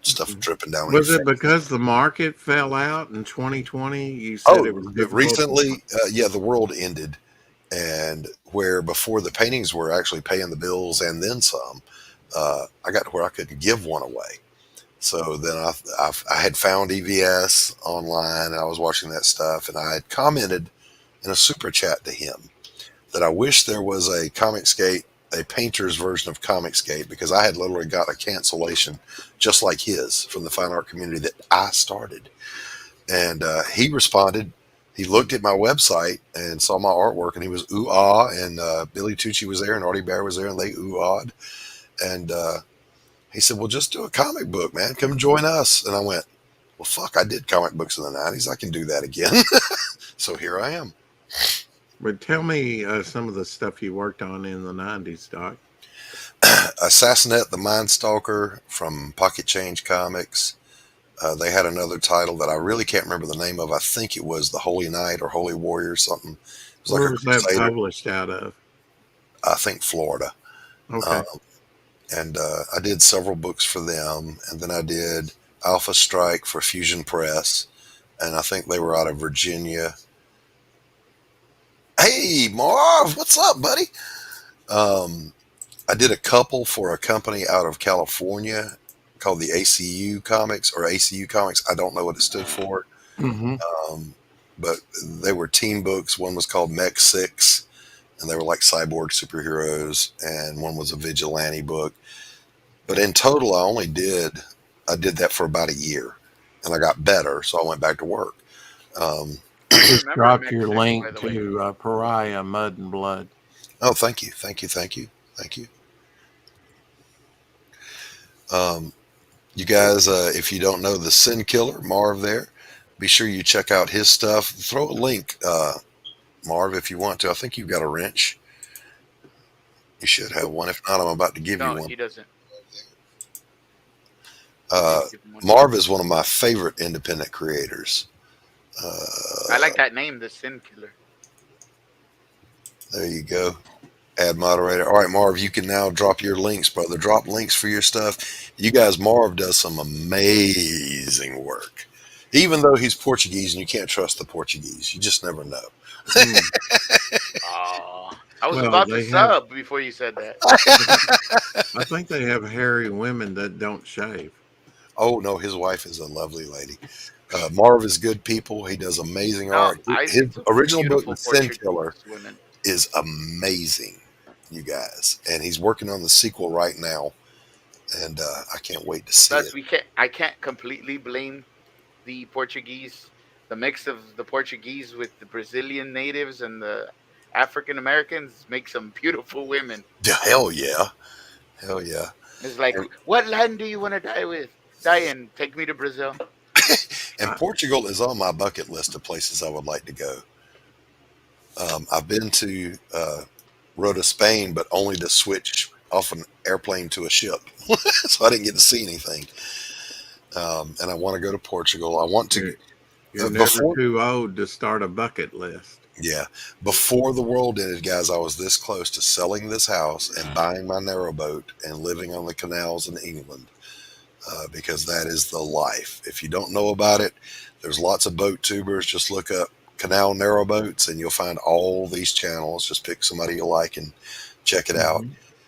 stuff dripping down on your Was it face. because the market fell out in 2020? You said it was difficult. Recently, the world ended, and where before the paintings were actually paying the bills and then some, I got to where I couldn't give one away. So then I had found EVS online, and I was watching that stuff, and I had commented in a super chat to him that I wish there was a Comicsgate, a painter's version of Comicsgate, because I had literally got a cancellation just like his from the fine art community that I started. And he responded. He looked at my website and saw my artwork, and he was ooh-ah, and Billy Tucci was there, and Artie Bear was there, and they ooh-ah'd. And he said, well, just do a comic book, man. Come join us. And I went, well, fuck, I did comic books in the 90s. I can do that again. So here I am. But tell me some of the stuff you worked on in the 90s, Doc. Assassinate the Mindstalker from Pocket Change Comics. They had another title that I really can't remember the name of. I think it was The Holy Knight or Holy Warrior or something. It was Where like was a that crusader. published out of? I think Florida. Okay. And I did several books for them. And then I did Alpha Strike for Fusion Press. And I think they were out of Virginia. Hey, Marv, what's up, buddy? I did a couple for a company out of California called the ACU Comics or ACU Comics. I don't know what it stood for. But they were teen books. One was called Mech 6, and they were like cyborg superheroes, and one was a vigilante book. But in total, I did that for about a year, and I got better, so I went back to work. Just remember drop Mech your 6, link by the way. to Pariah Mud and Blood. Oh, thank you. You guys, if you don't know the Sin Killer, Marv there, be sure you check out his stuff. Throw a link, Marv, if you want to. I think you've got a wrench. You should have one. If not, I'm about to give you No, one. he doesn't. Marv is one of my favorite independent creators. I like that name, the Sin Killer. There you go. Add moderator. All right, Marv, you can now drop your links, brother. Drop links for your stuff. You guys, Marv does some amazing work. Even though he's Portuguese and you can't trust the Portuguese, you just never know. Mm. Oh, I was Well, about to they have. sub before you said that. I think they have hairy women that don't shave. Oh no, his wife is a lovely lady. Marv is good people. He does amazing No, art. I see His some original book, beautiful The Sin Portuguese Killer, women. is amazing, you guys. And he's working on the sequel right now, and I can't wait to see Plus, it. I can't completely blame the Portuguese, the mix of the Portuguese with the Brazilian natives and the African Americans make some beautiful women. Hell yeah, hell yeah. It's like, And, what land do you want to die with? Die in. Take me to Brazil. and Portugal is on my bucket list of places I would like to go. I've been to Rota, Spain, but only to switch off an airplane to a ship, so I didn't get to see anything. And I want to go to Portugal. I want to You're never before, too old to start a bucket list. yeah, before the world ended, guys. I was this close to selling this house and buying my narrowboat and living on the canals in England, because that is the life. If you don't know about it, there's lots of boat tubers. Just look up canal narrowboats, and you'll find all these channels. Just pick somebody you like and check it out.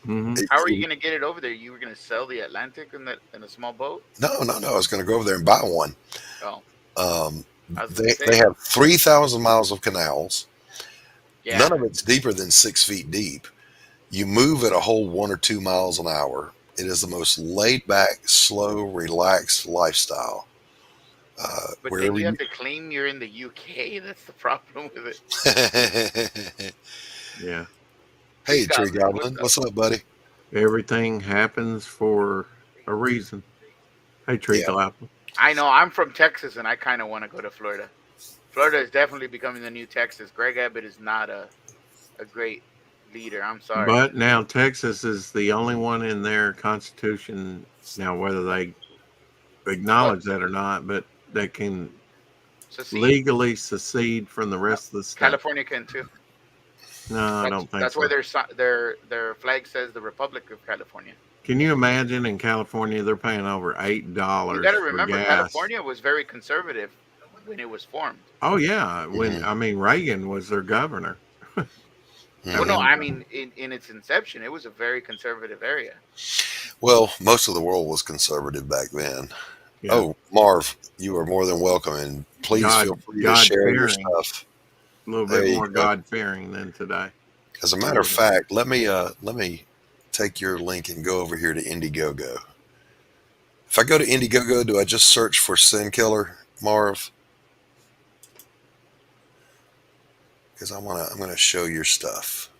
Mm-hmm. How are you going to get it over there? You were going to sell the Atlantic in a small boat? No. I was going to go over there and buy one. Oh, Um, I was they gonna say. they have 3,000 miles of canals. Yeah. None of it's deeper than 6 feet deep. You move at a whole 1 or 2 miles an hour. It is the most laid back, slow, relaxed lifestyle. But then Wherever you you, have to claim you're in the UK. That's the problem with it. Yeah. Hey, Tree Tree Goblin, Goblin, what's what's up, buddy? Everything happens for a reason. Hey, Tree Yeah. Goblin. I know. I'm from Texas, and I kind of want to go to Florida. Florida is definitely becoming the new Texas. Greg Abbott is not a great leader. I'm sorry. But now Texas is the only one in their constitution now, whether they acknowledge that or not, but they can Secede. legally secede from the rest of the state. California can too. No, I don't think That's so. why their flag says the Republic of California. Can you imagine in California they're paying over $8 You got to for remember, gas? California was very conservative when it was formed. Oh yeah, when Mhm. I mean Reagan was their governor. Well, no, mean- I mean in its inception, it was a very conservative area. Well, most of the world was conservative back then. Yeah. Oh, Marv, you are more than welcome, and please feel free to share your God-fearing. stuff. A little There bit you more go. God fearing than today. As a matter of fact, let me take your link and go over here to Indiegogo. If I go to Indiegogo, do I just search for Sin Killer, Marv? Because I'm gonna show your stuff.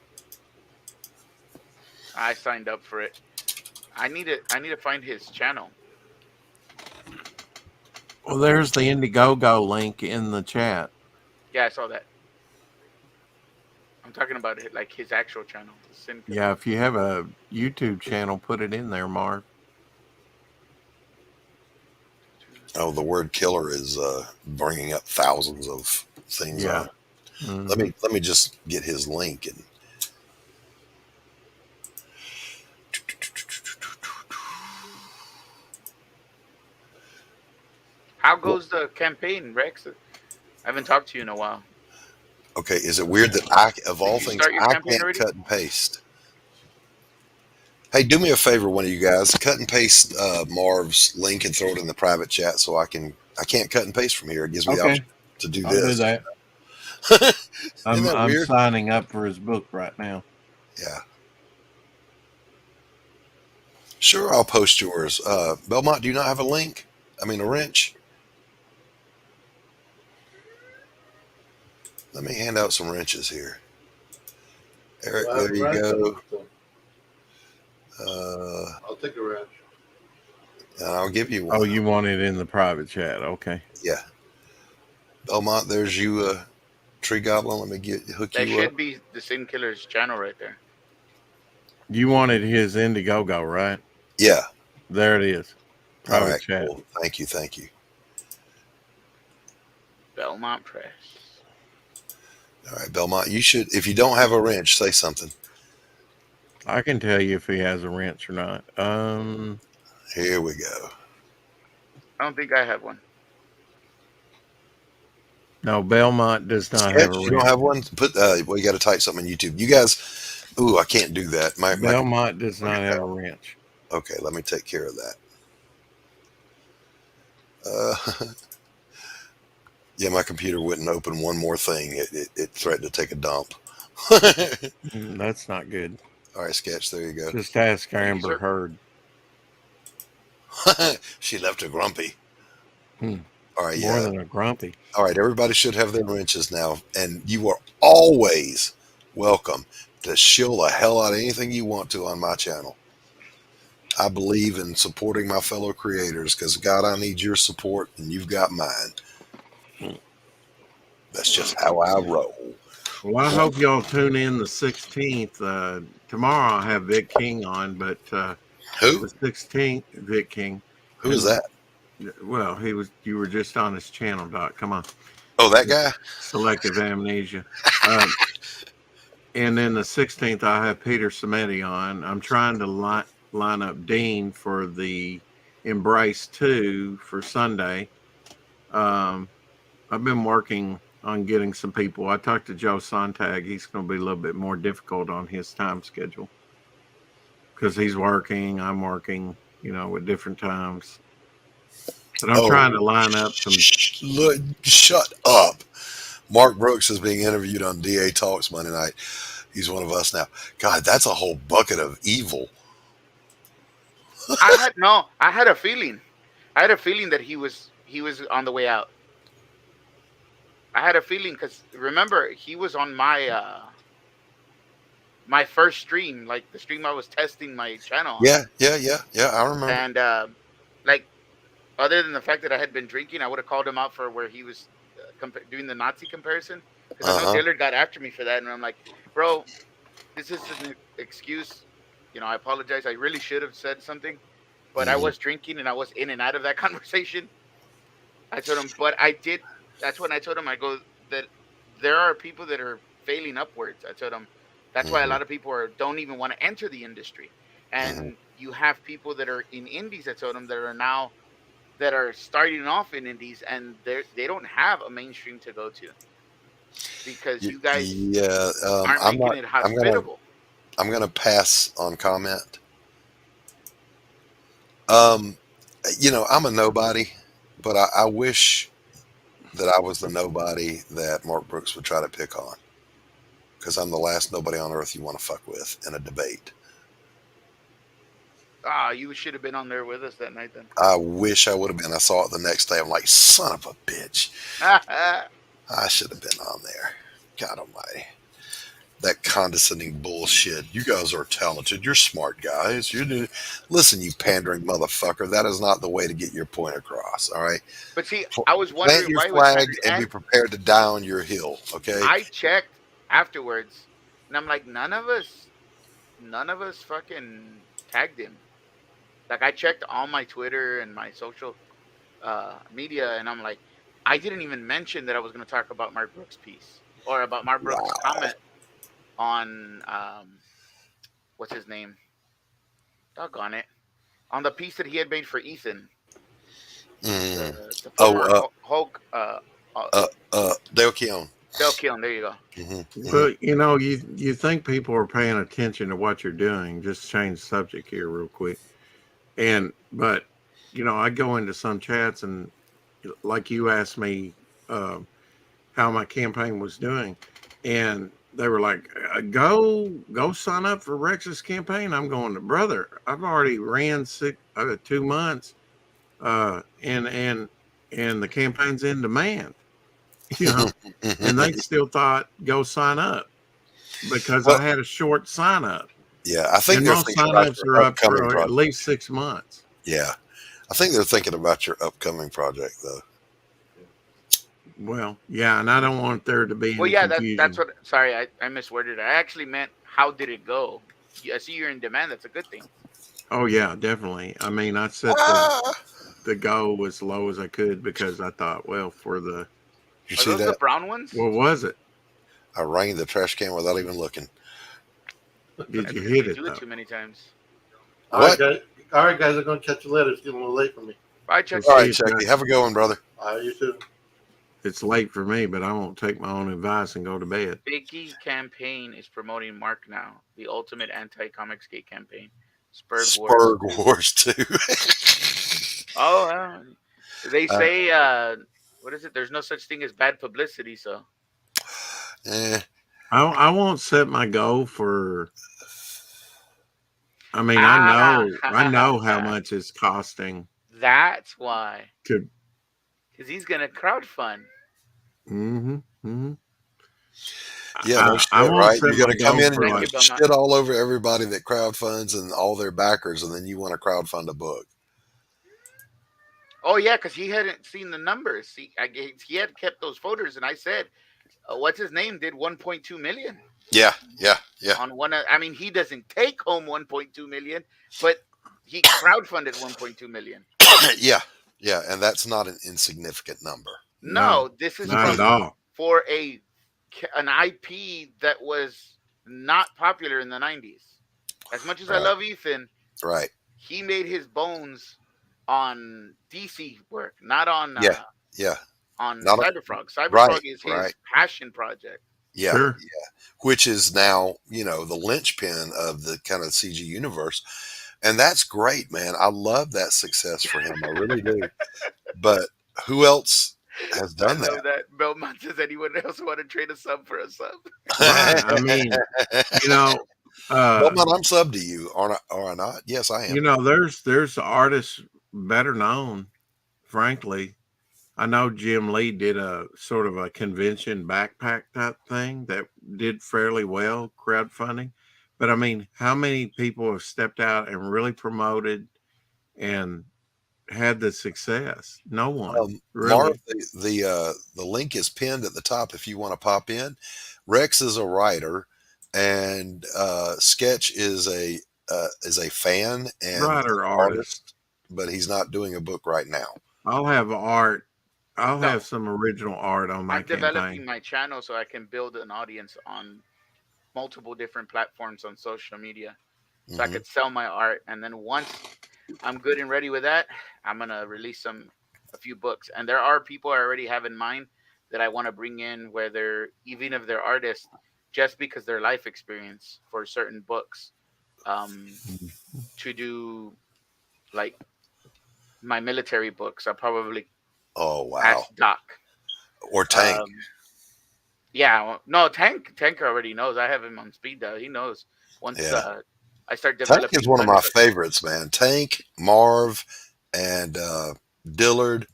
I signed up for it. I need to find his channel. Well, there's the Indiegogo link in the chat. Yeah, I saw that. I'm talking about it, like his actual channel. The Sin Killer. Yeah, if you have a YouTube channel, put it in there, Marv. Oh, the word killer is bringing up thousands of things. Yeah. On. Mhm. Let me just get his link and. How goes the campaign, Rex? I haven't talked to you in a while. Okay, is it weird that I, of all you things, start your I campaign can't already? cut and paste? Hey, do me a favor, one of you guys, cut and paste Marv's link and throw it in the private chat so I can't cut and paste from here. It gives me the Okay. option to do I'll do this. that. Isn't that I'm weird? signing up for his book right now. Yeah. Sure, I'll post yours. Belmont, do you not have a link? I mean, a wrench? Let me hand out some wrenches here. Eric, Well, there you wrench, go. I'll take a wrench. And I'll give you one. Oh, you want it in the private chat? Okay. Yeah. Belmont, there's you, Tree Goblin. Let me hook That you should up. be the Sin Killer's channel right there. You wanted his Indiegogo, right? Yeah. There it is. All Private right. chat. Cool. Thank you. Thank you. Belmont Press. All right, Belmont. You should. If you don't have a wrench, say something. I can tell you if he has a wrench or not. Here we go. I don't think I have one. No, Belmont does not have Sketch, a you don't ranch. have one? Put well, you got to type something on YouTube. You guys, ooh, I can't do that. My Belmont does not have a ranch. okay, let me take care of that. Uh, yeah, my computer wouldn't open one more thing. It threatened to take a dump. That's not good. All right, Sketch, there you go. Just ask Amber sir. Heard. She left her grumpy. Hmm. All right, More yeah. than a grumpy. All right, everybody should have their wrenches now, and you are always welcome to shill the hell out of anything you want to on my channel. I believe in supporting my fellow creators because, God, I need your support and you've got mine. That's just how I roll. Well, I hope y'all tune in the 16th. Tomorrow I'll have Vic King on, but Who? the 16th, Vic King. Who is that? Well, you were just on his channel, Doc. Come on. Oh, that guy? Selective amnesia. And then the 16th, I'll have Peter Samedi on. I'm trying to line up Dean for the Embrace 2 for Sunday. I've been working on getting some people. I talked to Joe Sontag. He's going to be a little bit more difficult on his time schedule because he's working, I'm working, with different times. But I'm trying to line up some. Shut up. Mark Brooks is being interviewed on DA Talks Monday night. He's one of us now. God, that's a whole bucket of evil. I had a feeling. I had a feeling that he was on the way out. I had a feeling because remember he was on my my first stream, like the stream I was testing my channel on. Yeah. I remember. And like, other than the fact that I had been drinking, I would have called him out for where he was doing the Nazi comparison. Because I know Dillard got after me for that, and I'm like, bro, this is an excuse. I apologize. I really should have said something, but I was drinking and I was in and out of that conversation. I told him, but I did. That's when I told him, I go, that there are people that are failing upwards. I told him, that's why a lot of people don't even want to enter the industry. And you have people that are in indies, I told him, that are starting off in indies, and they don't have a mainstream to go to. Because you guys aren't making it hospitable. I'm going to pass on comment. I'm a nobody, but I wish that I was the nobody that Mark Brooks would try to pick on. Because I'm the last nobody on earth you want to fuck with in a debate. You should have been on there with us that night then. I wish I would have been. I saw it the next day. I'm like, son of a bitch. I should have been on there. God almighty. That condescending bullshit. You guys are talented. You're smart guys. Listen, you pandering motherfucker. That is not the way to get your point across. All right. But see, I was wondering plant why your he was flag and be prepared to die on your hill. Okay. I checked afterwards, and I'm like, none of us fucking tagged him. Like, I checked all my Twitter and my social media, and I'm like, I didn't even mention that I was going to talk about Mark Brooks' piece or about Mark Brooks' comment on what's his name? Doggone it! On the piece that he had made for Ethan. The former Hulk. Dale Keown. Dale Keown. There you go. But you think people are paying attention to what you're doing. Just change the subject here real quick. But I go into some chats and like you asked me how my campaign was doing, and they were like, go sign up for Rex's campaign. I'm going to, brother, I've already ran 2 months, and the campaign's in demand, and they still thought go sign up because I had a short sign up. Yeah, I think most sign-ups are up for at least 6 months. Yeah, I think they're thinking about your upcoming project, though. Well, yeah, and I don't want there to be any confusion. That's what. Sorry, I misworded. I actually meant how did it go? I see you're in demand. That's a good thing. Oh yeah, definitely. I mean, I set the goal as low as I could because I thought, well, for the. You see those the brown ones? What was it? I rang the trash can without even looking. Did you hit it? Do it too many times. All right, guys. I'm going to catch you later. It's getting a little late for me. Bye, Chucky. All right, Chucky. Have a good one, brother. You too. it's late for me, but I won't take my own advice and go to bed. Biggie campaign is promoting Mark now, the ultimate anti-comics gate campaign. Spurg Wars. Spurg Wars 2. Oh, they say what is it? There's no such thing as bad publicity. So I won't set my goal for. I mean, I know how much it's costing. That's why. To. Because he's gonna crowdfund. Yeah, no shit, right? You're gonna come in and shit all over everybody that crowdfunds and all their backers, and then you want to crowdfund a book. Oh yeah, because he hadn't seen the numbers. He had kept those folders, and I said, "What's his name? Did 1.2 million." Yeah. On one, I mean, he doesn't take home 1.2 million, but he crowdfunded 1.2 million. Yeah, and that's not an insignificant number. No, this is not at all for an IP that was not popular in the 90s. As much as I love Ethan, right? He made his bones on DC work, not on on Cyberfrog. Cyberfrog is his passion project. Yeah, sure. Which is now, the linchpin of the kind of CG universe. And that's great, man. I love that success for him. I really do. But who else has done that? Belmont, does anyone else want to trade a sub for a sub? Right. I mean, Belmont, I'm sub to you, or not? Yes, I am. There's artists better known, frankly. I know Jim Lee did a sort of a convention backpack type thing that did fairly well, crowdfunding. But I mean, how many people have stepped out and really promoted and had the success? No one. Really. Marv, the link is pinned at the top if you want to pop in. Rex is a writer, and Sketch is a fan and writer artist, but he's not doing a book right now. I'll have art. I'll have some original art on my I'm developing my channel so I can build an audience on multiple different platforms on social media. So I could sell my art. And then once I'm good and ready with that, I'm going to release a few books. And there are people I already have in mind that I want to bring in, even if they're artists, just because their life experience for certain books, to do like my military books. I'll probably ask Doc or Tank. Tank already knows. I have him on speed dial. He knows. Once I start developing. Tank is one of my favorites, man. Tank, Marv, and Dillard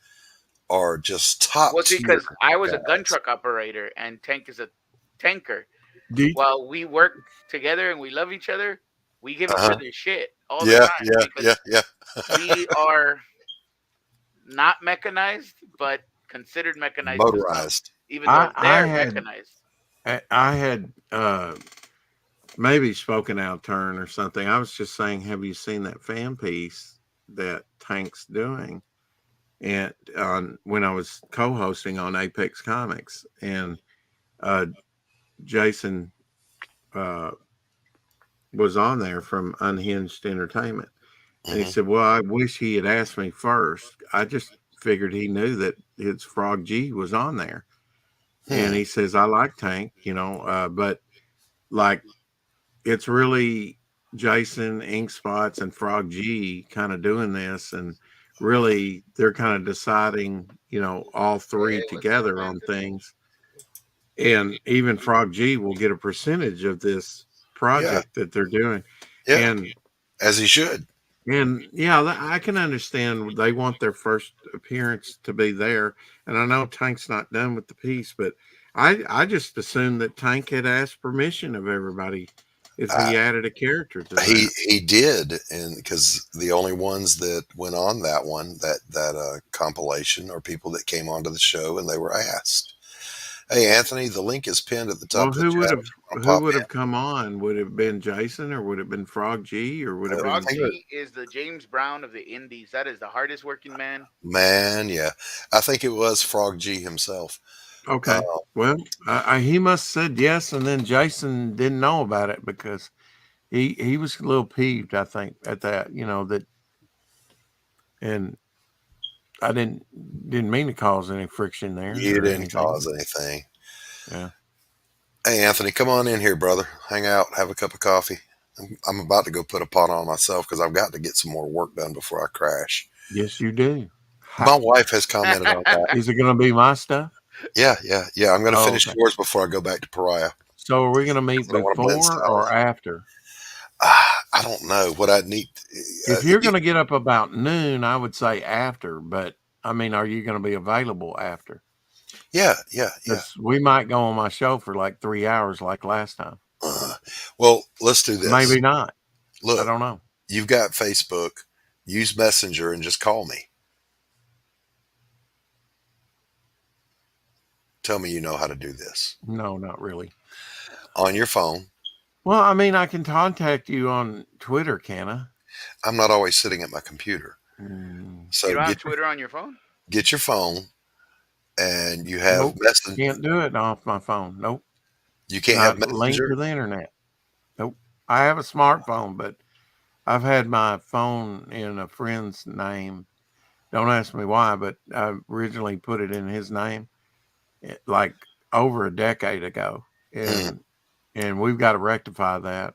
are just top. Well, because I was a gun truck operator and Tank is a tanker. While we work together and we love each other, we give each other shit all the time. Yeah. We are not mechanized, but considered mechanized. Motorized. Even though they're mechanized. I had maybe spoken out of turn or something. I was just saying, have you seen that fan piece that Tank's doing? And when I was co-hosting on Apex Comics, and Jason was on there from Unhinged Entertainment. And he said, well, I wish he had asked me first. I just figured he knew that his Frog G was on there. And he says, I like Tank, but like it's really Jason, Ink Spots, and Frog G kind of doing this. And really they're kind of deciding, all three together on things. And even Frog G will get a percentage of this project that they're doing. Yeah. And as he should. And I can understand they want their first appearance to be there. And I know Tank's not done with the piece, but I just assumed that Tank had asked permission of everybody if he added a character to that. He did, and because the only ones that went on that compilation are people that came onto the show and they were asked. Hey, Anthony, the link is pinned at the top. Well, who would have come on? Would it have been Jason, or would it have been Frog G, or would it Frog G is the James Brown of the Indies. That is the hardest working man. Man, yeah, I think it was Frog G himself. Okay, well, he must have said yes, and then Jason didn't know about it because he was a little peeved, I think, at that. And I didn't mean to cause any friction there. You or didn't anything. cause anything. Yeah. Hey, Anthony, come on in here, brother. Hang out, have a cup of coffee. I'm about to go put a pot on myself because I've got to get some more work done before I crash. Yes, you do. My wife has commented on that. Is it going to be my stuff? Yeah. I'm going to finish okay. yours before I go back to Pariah. So are we going to meet I wanna blend before style. or after? I don't know what I need. If you're going to get up about noon, I would say after. But I mean, are you going to be available after? Yeah. 'Cause we might go on my show for like 3 hours, like last time. Well, let's do this. Maybe not. Look, I don't know. You've got Facebook. Use Messenger and just call me. Tell me you know how to do this. No, not really. On your phone. Well, I mean, I can contact you on Twitter, can I? I'm not always sitting at my computer. So You don't have Twitter on your phone? Get your phone and you have Nope, Messenger. can't do it off my phone. Nope. You can't have Not linked Messenger. to the internet. Nope. I have a smartphone, but I've had my phone in a friend's name. Don't ask me why, but I originally put it in his name like over a decade ago. And we've got to rectify that.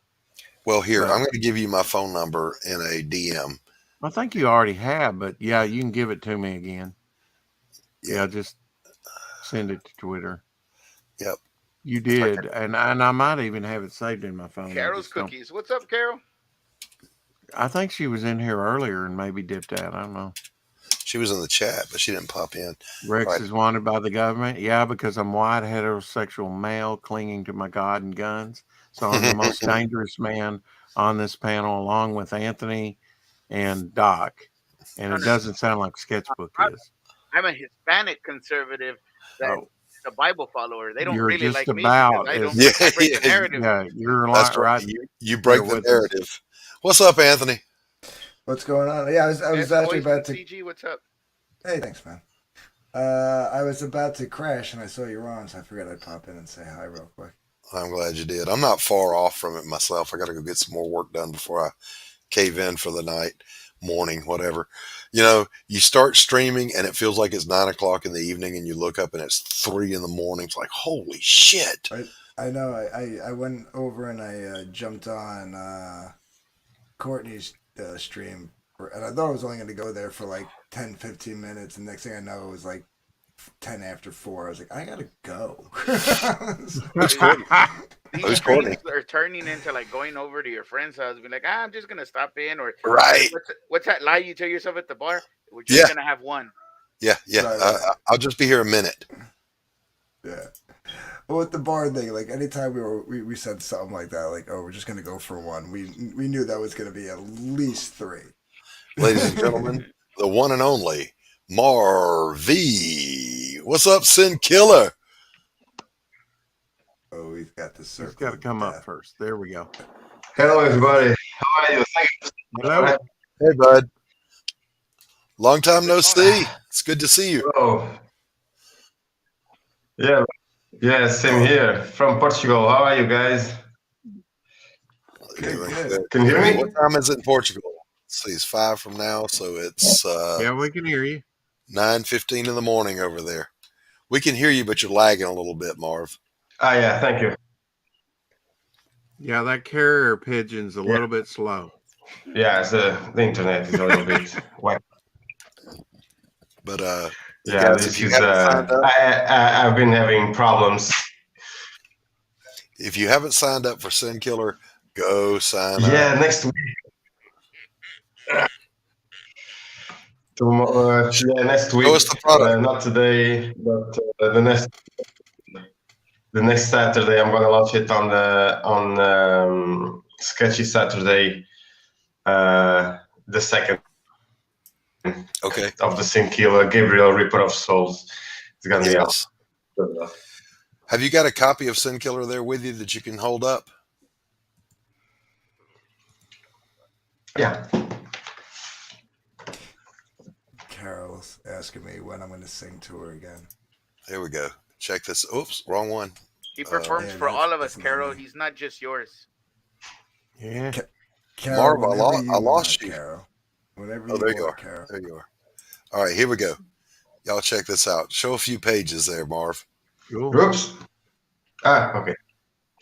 Well, here, So- I'm going to give you my phone number in a DM. I think you already have, but yeah, you can give it to me again. Yeah, just send it to Twitter. Yep. You did, and I might even have it saved in my phone. I Carol's just don't- Cookies. What's up, Carol? I think she was in here earlier and maybe dipped out. I don't know. She was in the chat, but she didn't pop in. Rex Right. is wanted by the government. Yeah, because I'm white, heterosexual male clinging to my God and guns. So I'm the most dangerous man on this panel, along with Anthony and Doc. And it doesn't sound like Sketchbook is. I'm a Hispanic conservative that's a Bible follower. They don't You're really just like me about because I don't as- I break the Yeah, narrative. Yeah, you're a That's lot right. You break You're the with us. narrative. What's up, Anthony? What's going on? Yeah, I was Yes, actually boys, about to. CG, what's up? Hey, thanks, man. I was about to crash and I saw you were on, so I figured I'd pop in and say hi real quick. I'm glad you did. I'm not far off from it myself. I got to go get some more work done before I cave in for the night, morning, whatever. You know, you start streaming and it feels like it's 9 o'clock in the evening, and you look up and it's 3 in the morning. It's like, holy shit. I know. I went over and I jumped on Courtney's stream, and I thought I was only going to go there for like 10, 15 minutes. And next thing I know, it was like 10 after 4. I was like, I gotta go. Who's Courtney? These Who's Courtney? streams are turning into like going over to your friend's house and be like, I'm just gonna stop in, or Right. What's that lie you tell yourself at the bar? We're just Yeah. gonna have one. Yeah. Right. I'll just be here a minute. Yeah. Well, with the bar thing, like anytime we said something like that, like, oh, we're just gonna go for one. We knew that was gonna be at least 3. Ladies and gentlemen, the one and only Marv. What's up, Sin Killer? Oh, we've got the circle. It's got to of come up death. first. There we go. Hello, everybody. How are you? Thank you. Hello. Hey, bud. Long time no see. It's good to see you. Oh, yeah, same here from Portugal. How are you guys? Doing good. good. Can you hear me? What time is it in Portugal? Let's see, it's 5 from now, so it's Yeah, we can hear you. 9:15 in the morning over there. We can hear you, but you're lagging a little bit, Marv. Ah, yeah, thank you. Yeah, that carrier pigeon's a little bit slow. Yeah, it's, the internet is a little bit whack. But Yeah, guys, this if you is. haven't signed up, I've been having problems. if you haven't signed up for Sin Killer, go sign Yeah, up. next week. Tomorrow, next week. us the product. Not today, but the next Saturday. I'm gonna launch it on Sketchy Saturday, the 2nd Okay. of the Sin Killer, Gabriel Reaper of Souls. It's gonna be Yes. awesome. Have you got a copy of Sin Killer there with you that you can hold up? Yeah. Carol's asking me when I'm going to sing to her again. There we go. Check this. Oops, wrong one. He performs yeah, for all of us, that's Carol. money. He's not just yours. Yeah. Carol, Marv, I whenever lost want, you. Carol. Whenever Oh, there you want, are. Carol. There you are. All right, here we go. Y'all check this out. Show a few pages there, Marv. Cool. Oops. Okay.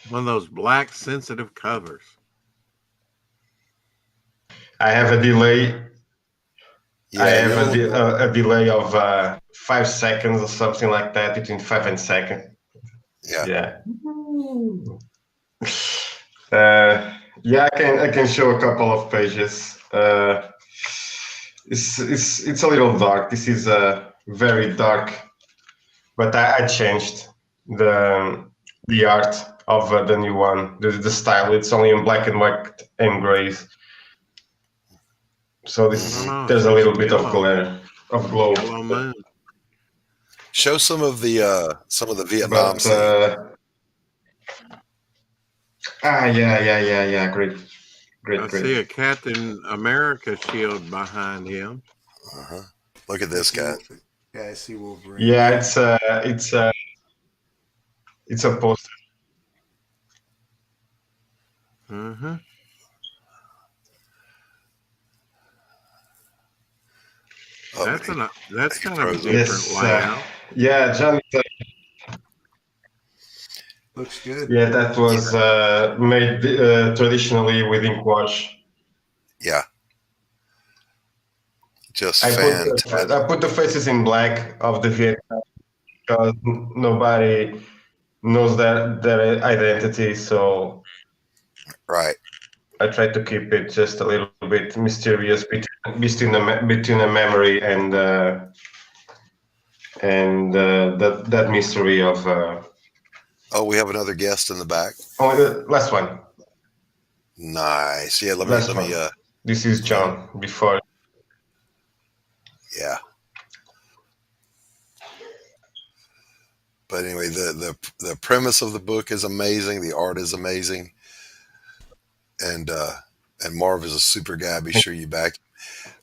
One of those black sensitive covers. I have a delay. Yeah, I have a delay of 5 seconds or something like that, between 5 and 2. Yeah. Yeah, I can show a couple of pages. It's a little dark. This is very dark, but I changed the art of the new one. The style. It's only in black and white and grays. So there's a little bit of glare, of glow. Yellow moon. Show some of the Vietnam scene. Yeah. Great. I see a Captain America shield behind him. Look at this guy. Yeah, I see Wolverine. Yeah, it's a poster. Mm-hmm. Oh, That's kind of a different layout. Yeah, John. Looks good. Yeah, that was made traditionally with ink wash. Yeah. Just I fantastic. put the faces in black of the Vietnam because nobody knows their identity. So Right. I try to keep it just a little bit mysterious between a memory and that mystery of. Oh, we have another guest in the back. Oh, the last one. Nice. Yeah, let me. This is John before. Yeah. But anyway, the premise of the book is amazing. The art is amazing, and Marv is a super guy. Be sure you back.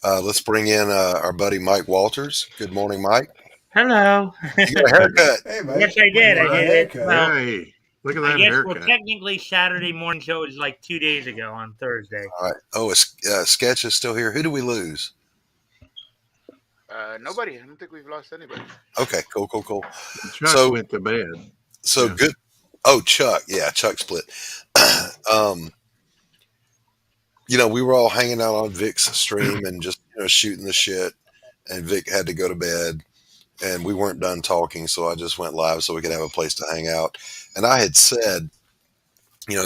Let's bring in our buddy Mike Walters. Good morning, Mike. Hello. You got a haircut. Hey, Mike. Yes, I did. I did. Well, Hey, look at I that guess haircut. well, technically Saturday morning show was like 2 days ago on Thursday. All right. Oh, Sketch is still here. Who do we lose? Nobody. I don't think we've lost anybody. Okay, cool. Chuck went to bed. So good. Oh, Chuck. Yeah, Chuck split. We were all hanging out on Vic's stream and just shooting the shit. And Vic had to go to bed, and we weren't done talking, so I just went live so we could have a place to hang out. And I had said,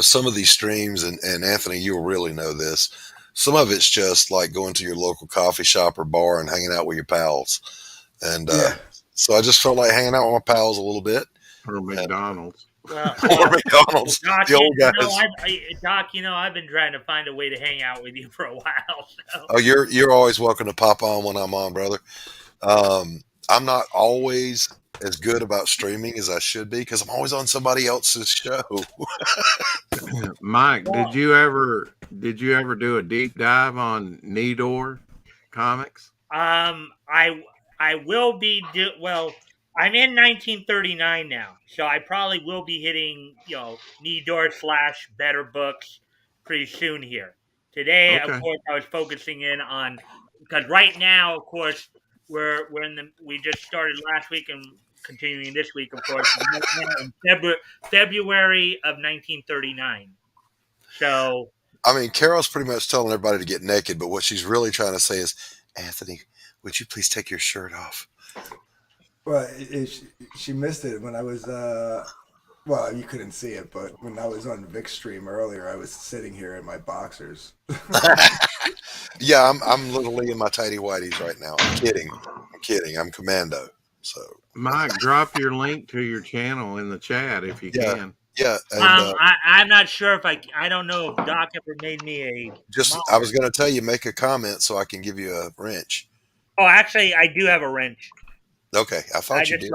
some of these streams, and Anthony, you'll really know this. Some of it's just like going to your local coffee shop or bar and hanging out with your pals. And so I just felt like hanging out with my pals a little bit. Or McDonald's. Or McDonald's. Doc, the old guys. Doc, I've been trying to find a way to hang out with you for a while. So. Oh, you're always welcome to pop on when I'm on, brother. I'm not always as good about streaming as I should be because I'm always on somebody else's show. Mike, did you ever do a deep dive on Nidor comics? I will be I'm in 1939 now, so I probably will be hitting Nidor / Better Books pretty soon here. Today, Okay. Of course, I was focusing in on because right now, of course, we just started last week and continuing this week, of course, in February of 1939. So, I mean, Carol's pretty much telling everybody to get naked, but what she's really trying to say is, Anthony, would you please take your shirt off? Well, she missed it when I was, well, you couldn't see it, but when I was on Vic's stream earlier, I was sitting here in my boxers. Yeah, I'm literally in my tighty whities right now. I'm kidding. I'm commando. So, Mike, drop your link to your channel in the chat if you can. Yeah. And, I'm not sure if I don't know if Doc ever made me a. I was going to tell you, make a comment so I can give you a wrench. Oh, actually, I do have a wrench. Okay, I thought you did.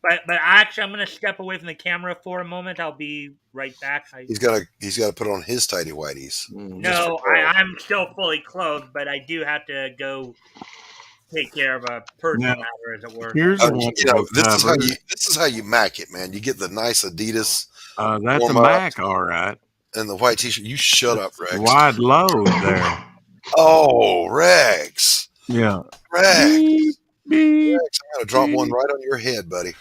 But actually, I'm going to step away from the camera for a moment. I'll be right back. He's got to put on his tighty whities. No, I'm still fully clothed, but I do have to go take care of a personal matter, as it were. Here's this is how you Mac it, man. You get the nice Adidas. That's a Mac, all right. And the white T-shirt. You shut up, Rex. Wide load there. Oh, Rex. Yeah. Rex. Beep. Rex, I'm gonna drop one right on your head, buddy.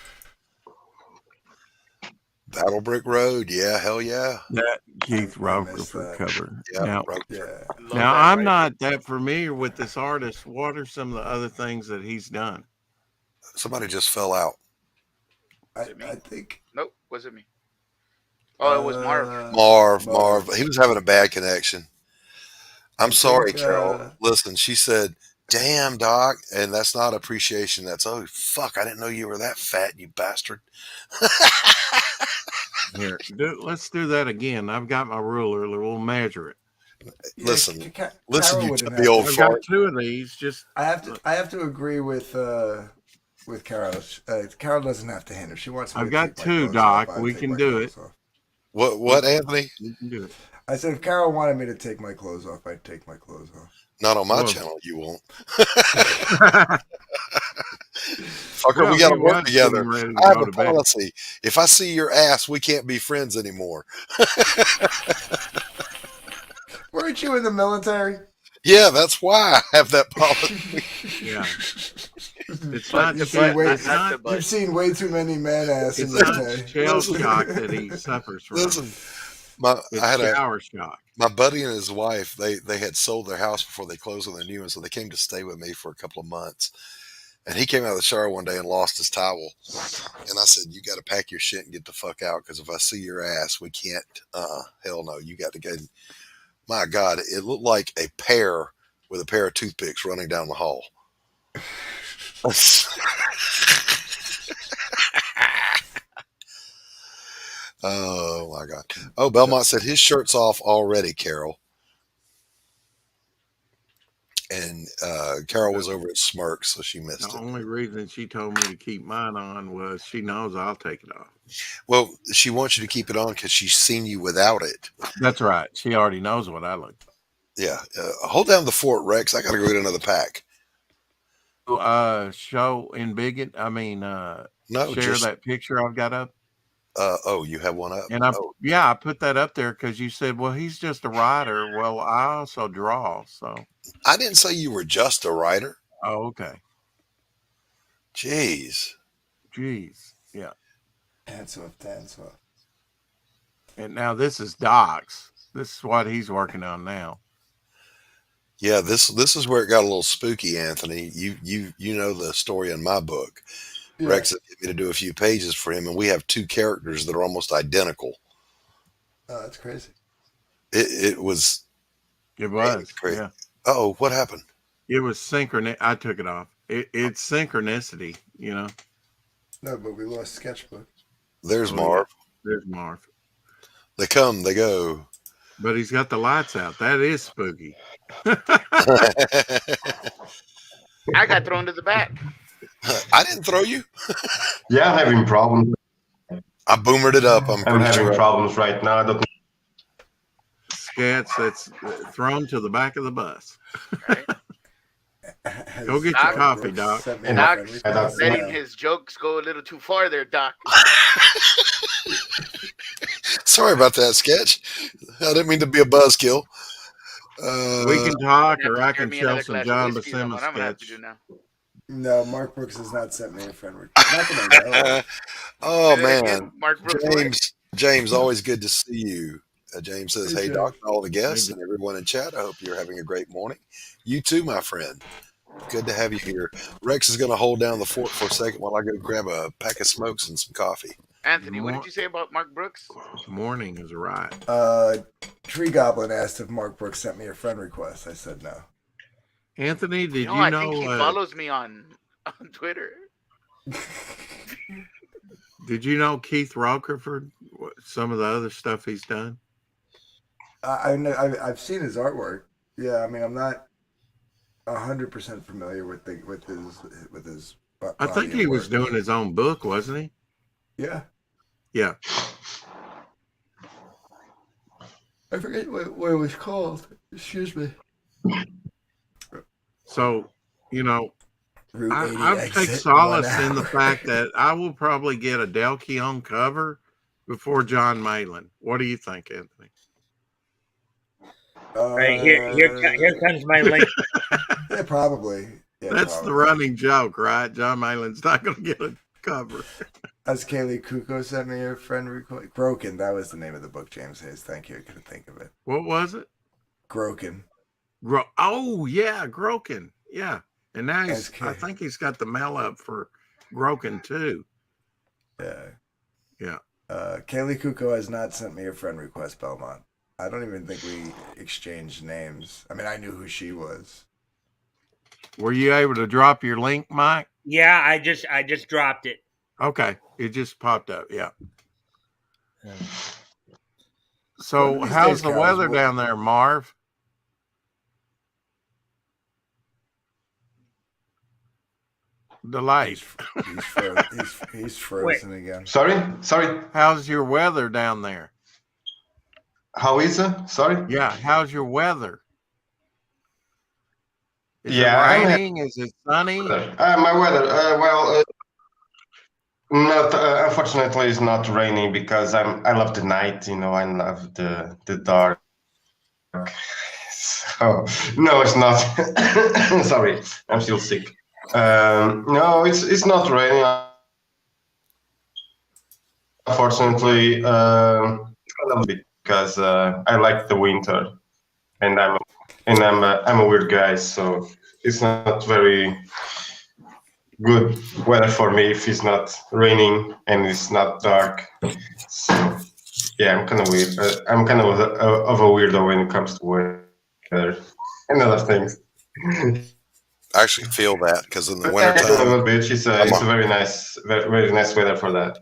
Battle Brick Road, yeah, hell yeah. That Keith I missed Rockerford that. cover. Yeah, Now, right. Yeah. Love now that I'm right not that familiar with this artist. What are some of the other things that he's done? Somebody just fell out. I it me? think. Nope, wasn't me. Oh, it was Marv. Marv. He was having a bad connection. I'm sorry, Carol. Listen, she said, "Damn, Doc," and that's not appreciation. That's, oh fuck, I didn't know you were that fat, you bastard. Here, let's do that again. I've got my ruler. We'll measure it. Listen, Carol listen, you wouldn't tubby have old to- I've got fart. 2 of these. Just I have to agree with Carol. Carol doesn't have to handle. She wants me I've to got take my 2, clothes Doc. off, I'd We take can my do clothes it. off. What, Anthony? You can do it. I said if Carol wanted me to take my clothes off, I'd take my clothes off. Not on my Whoa. channel, you won't. Fucker, Well, we got to he work was together. getting ready to I have go a to bed. policy. If I see your ass, we can't be friends anymore. Weren't you in the military? Yeah, that's why I have that policy. Yeah. It's But not the shell. butt, It's not not. the butt. You've seen way too many man ass in It's your not day. shell shock that he suffers from. Listen, It's I had shower shock. my buddy and his wife. They had sold their house before they closed on their new one, so they came to stay with me for a couple of months. And he came out of the shower one day and lost his towel. And I said, "You got to pack your shit and get the fuck out, because if I see your ass, we can't. Hell no, you got to go." My God, it looked like a pear with a pair of toothpicks running down the hall. Oh my God! Oh, Belmont said his shirt's off already, Carol. And Carol was over at Smirk, so she missed The it. only reason she told me to keep mine on was she knows I'll take it off. Well, she wants you to keep it on because she's seen you without it. That's right. She already knows what I look like. Yeah. Hold down the fort, Rex. I got to go get another pack. Show in Bigot. I mean, No, share just that picture I've got up. oh, you have one up. And I put that up there because you said, well, he's just a writer. Well, I also draw. So, I didn't say you were just a writer. oh, okay. Jeez. Yeah. Dance off. And now this is Doc's. This is what he's working on now. Yeah, this is where it got a little spooky, Anthony. You know the story in my book. Yeah. Rex asked me to do a few pages for him, and we have 2 characters that are almost identical. Oh, that's crazy. It was. It was. Great. Yeah. Oh, what happened? It was synchronicity. I took it off. It's synchronicity, you know. No, but we lost sketchbook. There's Oh, Marv. There's Marv. They come, they go. But he's got the lights out. That is spooky. I got thrown to the back. I didn't throw you. Yeah, I'm having problems. I boomered it up. I'm I'm pretty having sure. problems right now. I don't Scats that's thrown to the back of the bus. Right? Go get your Doc coffee, Doc. Sent me a Doc friend request. letting his jokes go a little too far there, Doc. Sorry about that, Sketch. I didn't mean to be a buzzkill. We can talk, You have or to I pour can me show another some glass of John whiskey, that's Buscema what I'm gonna have to sketch. do now. No, Mark Brooks has not sent me a friend request. Not that I know. Oh Say that man, again, Mark Brooks, what? James, always good to see you. James says, Hey, "Hey, James. Doc, and all the guests and everyone in chat. I hope you're having a great morning. You too, my friend. Good to have you here." Rex is going to hold down the fort for a second while I go grab a pack of smokes and some coffee. Anthony, what did you say about Mark Brooks? Morning is right. Tree Goblin asked if Mark Brooks sent me a friend request. I said no. Anthony, did No, you I know? think he follows me on Twitter. Did you know Keith Rockerford? Some of the other stuff he's done. I know. I've seen his artwork. Yeah, I mean, I'm not 100% familiar with his. I think he was doing his own book, wasn't he? Yeah. Yeah. I forget what it was called. Excuse me. So, you know, Route 80 I take exit, solace 1 in the hour. fact that I will probably get a Del Keown cover before John Malin. What do you think, Anthony? Right, here comes my link. Yeah, probably. Yeah, That's the probably. running joke, right? John Malin's not going to get a cover. As Kaylee Kuko sent me a friend request. Broken. That was the name of the book, James Hayes. Thank you. I couldn't think of it. What was it? Groken. Oh, yeah, Groken. Yeah. And now I SK. think he's got the mail up for Groken too. Yeah. Yeah. Kaylee Kuko has not sent me a friend request, Belmont. I don't even think we exchanged names. I mean, I knew who she was. Were you able to drop your link, Mike? Yeah, I just dropped it. Okay. It just popped up. Yeah. One So of these how's days, the Carlos, weather we'll- down there, Marv? The light. He's frozen again. Sorry. How's your weather down there? How is it? Sorry. Yeah. How's your weather? Is Yeah, it raining? Is it sunny? My weather. Not unfortunately, it's not raining because I love the night. You know, I love the dark. So no, it's not. Sorry, I'm still sick. No, it's not raining. Unfortunately, because I like the winter, and I'm a weird guy, so it's not very good weather for me if it's not raining and it's not dark. So yeah, I'm kind of weird. I'm kind of a weirdo when it comes to weather and other things. I actually feel that because in the A wintertime, little bit. It's a very nice weather for that.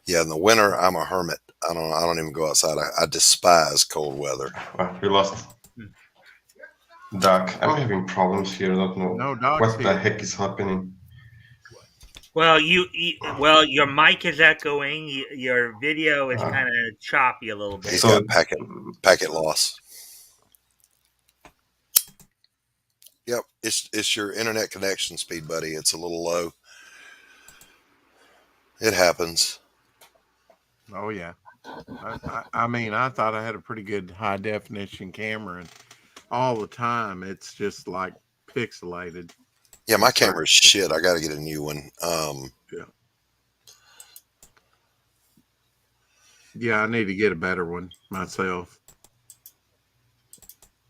yeah, in the winter I'm a hermit. I don't even go outside. I despise cold weather. We lost Doc. I'm having problems here. I don't know No, Doc's what the here. heck is happening. Well, your mic is echoing. Your video is kind of choppy a little bit. He's got packet loss. Yep, it's your internet connection speed, buddy. It's a little low. It happens. Oh yeah. I mean, I thought I had a pretty good high definition camera, and all the time it's just like pixelated. Yeah, my camera's shit. I got to get a new one. Yeah, I need to get a better one myself.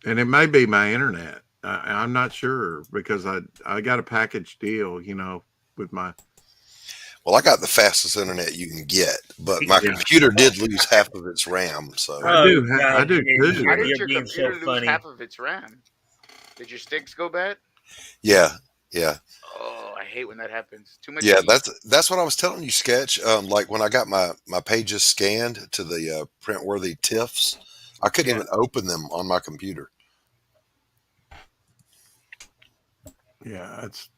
And it may be my internet. I'm not sure because I got a package deal, you know, with my. Well, I got the fastest internet you can get, but my computer did lose half of its RAM. So I do too. How did your computer lose half of its RAM? Did your sticks go bad? Yeah. Oh, I hate when that happens. Too much. Yeah, heat. that's what I was telling you, Sketch. Like when I got my pages scanned to the print-worthy TIFFs, I couldn't even open them on my computer. Yeah, it's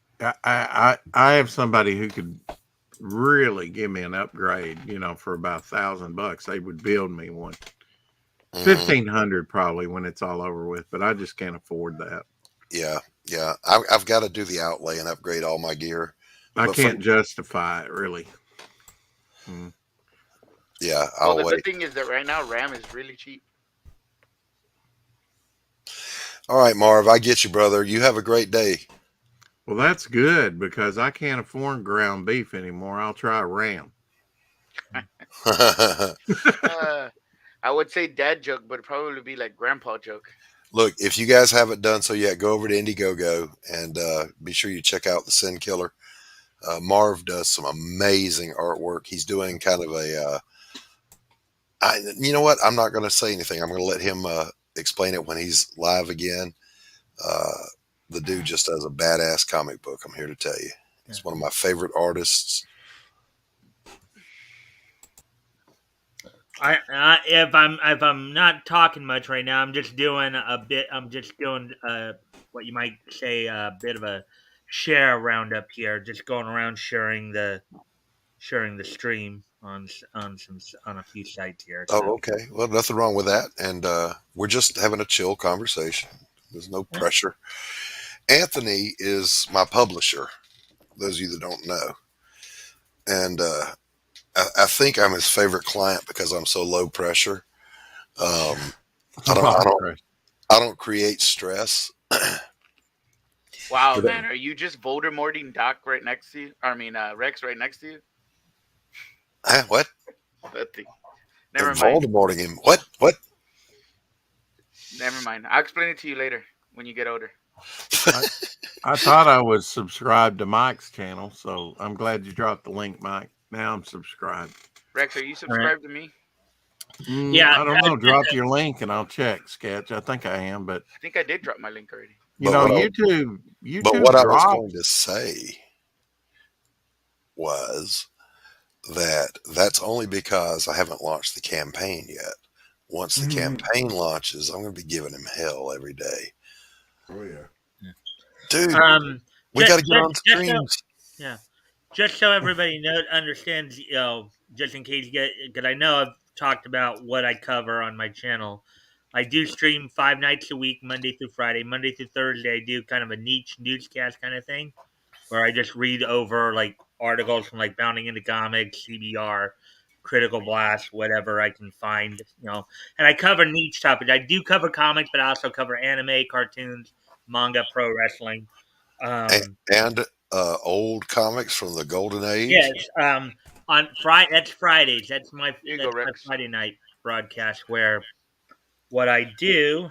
I have somebody who could really give me an upgrade, you know, for about $1,000. They would build me one. 1,500 probably when it's all over with, but I just can't afford that. Yeah. I've got to do the outlay and upgrade all my gear. I can't justify it really. Yeah, Well, the good thing is that right now RAM is really cheap. All right, Marv, I get you, brother. You have a great day. Well, that's good because I can't afford ground beef anymore. I'll try ram. I would say dad joke, but it'd probably be like grandpa joke. Look, if you guys haven't done so yet, go over to Indiegogo and be sure you check out the Sin Killer. Marv does some amazing artwork. He's doing kind of you know what? I'm not going to say anything. I'm going to let him explain it when he's live again. The dude just does a badass comic book. I'm here to tell you. He's one of my favorite artists. If I'm not talking much right now, I'm just doing what you might say a bit of a share roundup here. Just going around sharing the stream on a few sites here. So. Oh, okay. Well, nothing wrong with that. And we're just having a chill conversation. There's no pressure. Anthony is my publisher, those of you that don't know. And I think I'm his favorite client because I'm so low pressure. I don't create stress. Wow, But, man, are you just Voldemorting Doc right next to you? I mean, Rex right next to you? What? Nothing. Never mind. Voldemorting him. What? What? Never mind. I'll explain it to you later when you get older. I thought I was subscribed to Mike's channel, so I'm glad you dropped the link, Mike. Now I'm subscribed. Rex, are you subscribed to me? Yeah, I don't know. Drop your link and I'll check, Sketch. I think I am, but I think I did drop my link already. you know, YouTube. But what I was going to say was that that's only because I haven't launched the campaign yet. Once the campaign launches, I'm going to be giving him hell every day. Oh yeah, dude. We got to get on streams. Just so everybody understands, just in case you get, because I know I've talked about what I cover on my channel. I do stream 5 nights a week, Monday through Friday. Monday through Thursday, I do kind of a niche newscast kind of thing, where I just read over like articles from like Bounding into Comics, CBR, Critical Blast, whatever I can find, and I cover niche topics. I do cover comics, but I also cover anime, cartoons, manga, pro wrestling, and old comics from the golden age. Yes, on Friday. That's Fridays. That's my Friday night broadcast where what I do.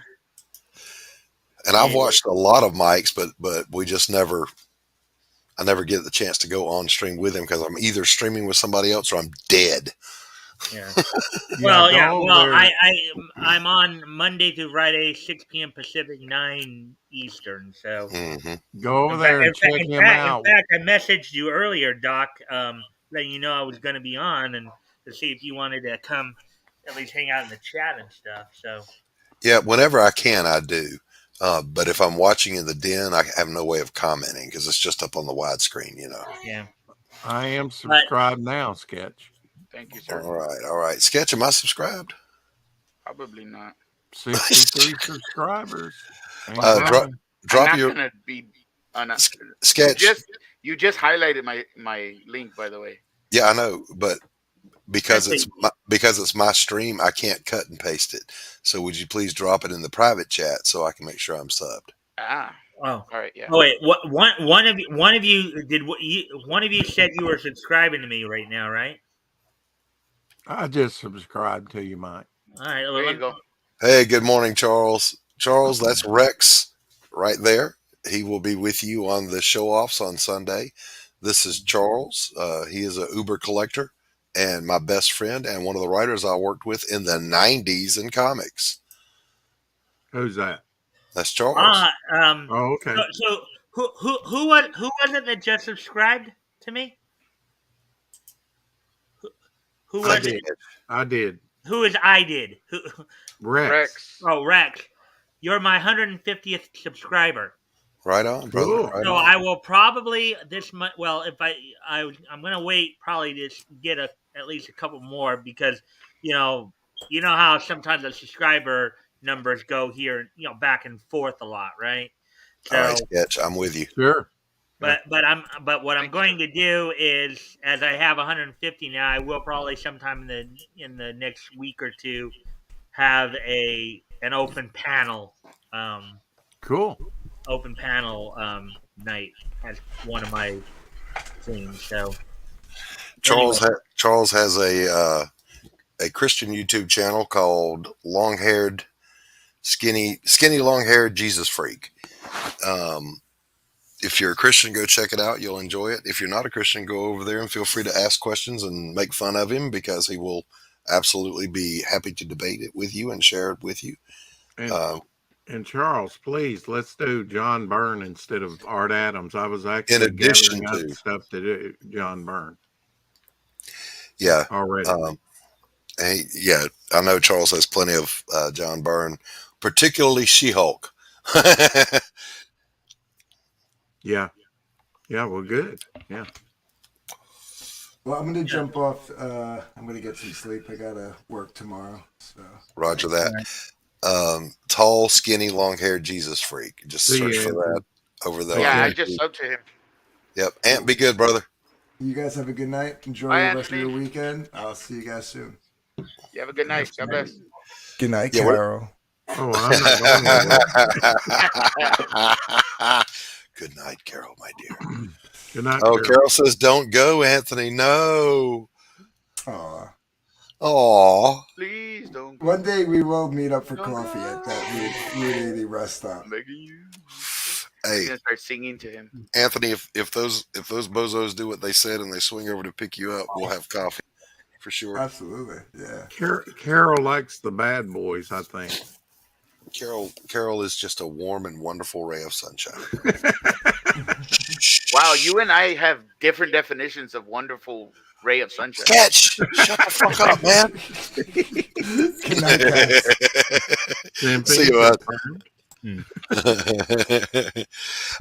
And I've watched a lot of Mike's, but we just never. I never get the chance to go on stream with him because I'm either streaming with somebody else or I'm dead. Yeah. Well, I'm on Monday through Friday, 6 p.m. Pacific, 9 Eastern. So go over there and check him out. In fact, I messaged you earlier, Doc, letting you know I was going to be on and to see if you wanted to come at least hang out in the chat and stuff. So yeah, whenever I can, I do. But if I'm watching in the den, I have no way of commenting because it's just up on the widescreen, Yeah. I am subscribed now, Sketch. Thank you, sir. All right. Sketch, am I subscribed? Probably not. 63 subscribers. Drop your gonna be on Sketch. You just highlighted my link, by the way. Yeah, I know, but because it's my stream, I can't cut and paste it. So would you please drop it in the private chat so I can make sure I'm subbed? Oh, all right, yeah. Oh wait, one of you said you were subscribing to me right now, right? I just subscribed to you, Mike. All right, well, there you go. Hey, good morning, Charles. Charles, that's Rex right there. He will be with you on the show-offs on Sunday. This is Charles. He is an Uber collector and my best friend and one of the writers I worked with in the 90s in comics. Who's that? That's Charles. Oh, okay. So who was it that just subscribed to me? Who was it? I did. Who is I did? Rex. Oh, Rex. You're my 150th subscriber. Right on, brother. Cool. Right So on. I will probably this month. Well, if I'm gonna wait probably to get at least a couple more because you know how sometimes the subscriber numbers go here back and forth a lot, right? So, all right, Sketch, I'm with you. Sure. But what I'm going to do is, as I have 150 now, I will probably sometime in the next week or two have an open panel. Cool. Open panel night as one of my things. So Charles has a Christian YouTube channel called Skinny Long-Haired Jesus Freak. If you're a Christian, go check it out. You'll enjoy it. If you're not a Christian, go over there and feel free to ask questions and make fun of him because he will absolutely be happy to debate it with you and share it with you. And Charles, please, let's do John Byrne instead of Art Adams. I was actually in addition gathering to up stuff to do John Byrne. Yeah. Already. Yeah, I know Charles has plenty of John Byrne, particularly She-Hulk. Yeah. Yeah, well, good. Yeah. Well, I'm going to jump off. I'm going to get some sleep. I got to work tomorrow. So Roger that. Tall, skinny, long-haired Jesus Freak. Just search for that over there. Yeah, I just subbed to him. Yep. Ant, be good, brother. You guys have a good night. Enjoy Bye, the rest of Anthony. your weekend. I'll see you guys soon. You have a good night. God bless. Good night, Yeah, Carol. Oh, I'm not going anywhere. Good night, Carol, my dear. Good night, Oh, Carol. Carol says, "Don't go, Anthony. No." Aw. Aw. Please don't go. One day we will meet up for Don't coffee go. at that Route 80 rest stop. I'm begging you. Hey, I'm gonna start singing to him. Anthony, if those bozos do what they said and they swing over to pick you up, we'll have coffee for sure. Absolutely, yeah. Carol likes the bad boys, I think. Carol is just a warm and wonderful ray of sunshine. Wow, you and I have different definitions of wonderful ray of sunshine. Sketch, shut the fuck up, man. Good night, guys. See you, bud.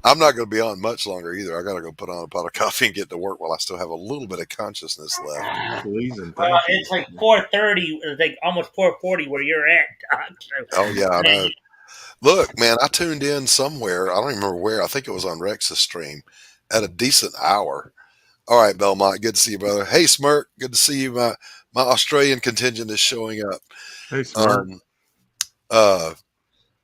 I'm not going to be on much longer either. I got to go put on a pot of coffee and get to work while I still have a little bit of consciousness left. Please and thank you. It's like 4:30, it's like almost 4:40 where you're at, Doc. So, Oh yeah, I know. Look, man, I tuned in somewhere. I don't even remember where. I think it was on Rex's stream at a decent hour. All right, Belmont, good to see you, brother. Hey, Smirk, good to see you. My Australian contingent is showing up. Hey, Smirk.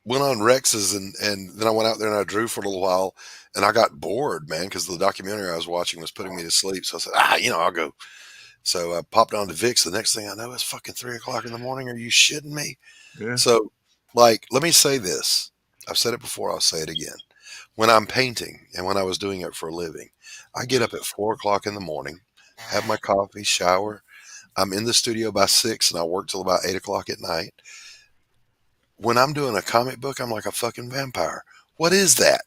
Went on Rex's and then I went out there and I drew for a little while and I got bored, man, because the documentary I was watching was putting me to sleep. So I said, I'll go. So I popped on to Vic's. The next thing I know, it's fucking 3:00 in the morning. Are you shitting me? Yeah. So, like, let me say this. I've said it before. I'll say it again. When I'm painting and when I was doing it for a living, I get up at 4:00 in the morning, have my coffee, shower. I'm in the studio by 6 and I work till about 8:00 at night. When I'm doing a comic book, I'm like a fucking vampire. What is that?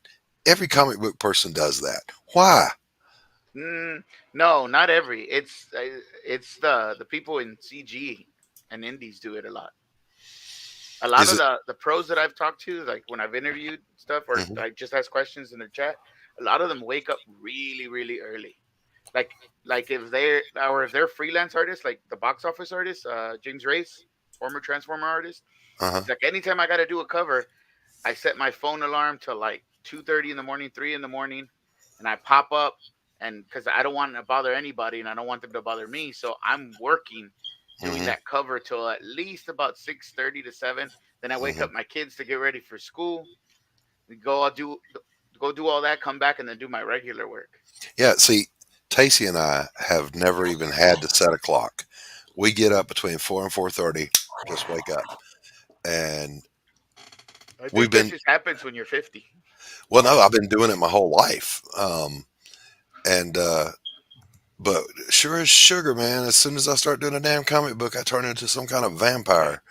Every comic book person does that. Why? No, not every. It's the people in CG and indies do it a lot. A lot of the pros that I've talked to, like when I've interviewed stuff or I just ask questions in the chat, a lot of them wake up really, really early. Like if they're freelance artists, like the box office artist, James Race, former Transformer artist. It's like anytime I got to do a cover, I set my phone alarm to like 2:30 in the morning, 3 in the morning, and I pop up, and because I don't want to bother anybody and I don't want them to bother me, so I'm working doing that cover till at least about 6:30 to 7. Then I wake up my kids to get ready for school. We go do all that, come back, and then do my regular work. Yeah, see, Tacey and I have never even had to set a clock. We get up between 4 and 4:30, just wake up. And I think that just happens when you're 50. Well, no, I've been doing it my whole life. But sure as sugar, man, as soon as I start doing a damn comic book, I turn into some kind of vampire.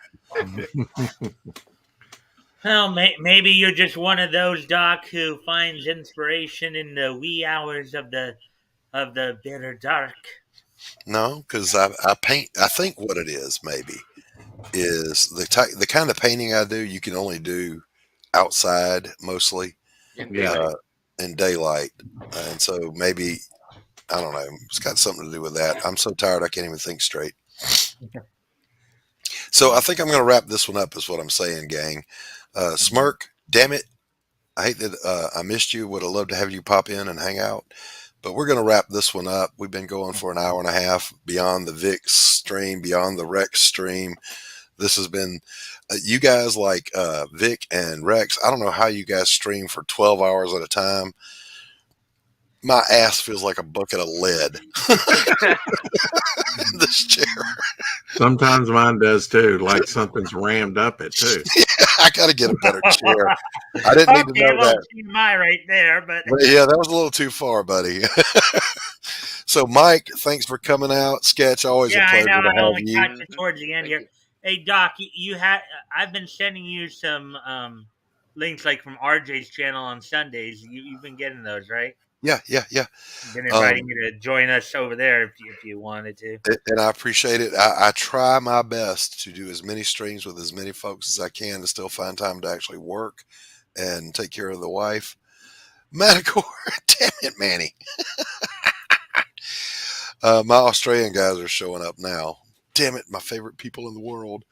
Well, maybe you're just one of those, Doc, who finds inspiration in the wee hours of the bitter dark. No, because I paint. I think what it is maybe is the kind of painting I do. You can only do outside mostly in daylight, and so maybe I don't know. It's got something to do with that. I'm so tired I can't even think straight. So I think I'm going to wrap this one up. Is what I'm saying, gang. Smirk, damn it! I hate that I missed you. Would have loved to have you pop in and hang out. But we're going to wrap this one up. We've been going for an hour and a half beyond the Vic stream, beyond the Rex stream. This has been you guys like Vic and Rex. I don't know how you guys stream for 12 hours at a time. My ass feels like a bucket of lead in this chair. Sometimes mine does too, like something's rammed up it too. Yeah, I got to get a better chair. I didn't need to know that. TMI right there, but yeah, that was a little too far, buddy. So, Mike, thanks for coming out. Sketch, always a pleasure to have I only you. caught it towards the end here. Hey, Doc, I've been sending you some links like from RJ's channel on Sundays. You've been getting those, right? Yeah. Been inviting you to join us over there if you wanted to. And I appreciate it. I try my best to do as many streams with as many folks as I can to still find time to actually work and take care of the wife. Manticore, damn it, Manny. My Australian guys are showing up now. Damn it, my favorite people in the world.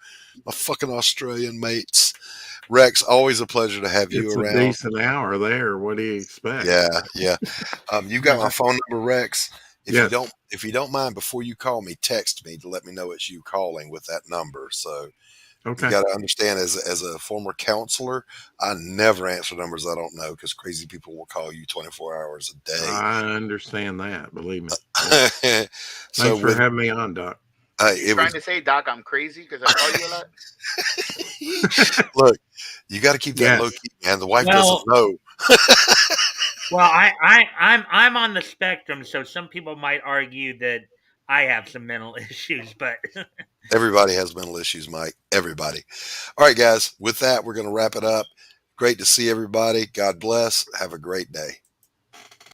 My fucking Australian mates. Rex, always a pleasure to have you around. It's a decent hour there. What do you expect? Yeah. You got my phone number, Rex. Yes. If you don't mind, before you call me, text me to let me know it's you calling with that number. So Okay. You got to understand, as a former counselor, I never answer numbers I don't know because crazy people will call you 24 hours a day. I understand that. Believe me. So Thanks for having me on, Doc. You trying to say, Doc, I'm crazy because I call you a lot? Look, you got to keep that low key, man. The wife doesn't know. Well, I'm on the spectrum, so some people might argue that I have some mental issues, but everybody has mental issues, Mike. Everybody. All right, guys. With that, we're going to wrap it up. Great to see everybody. God bless. Have a great day.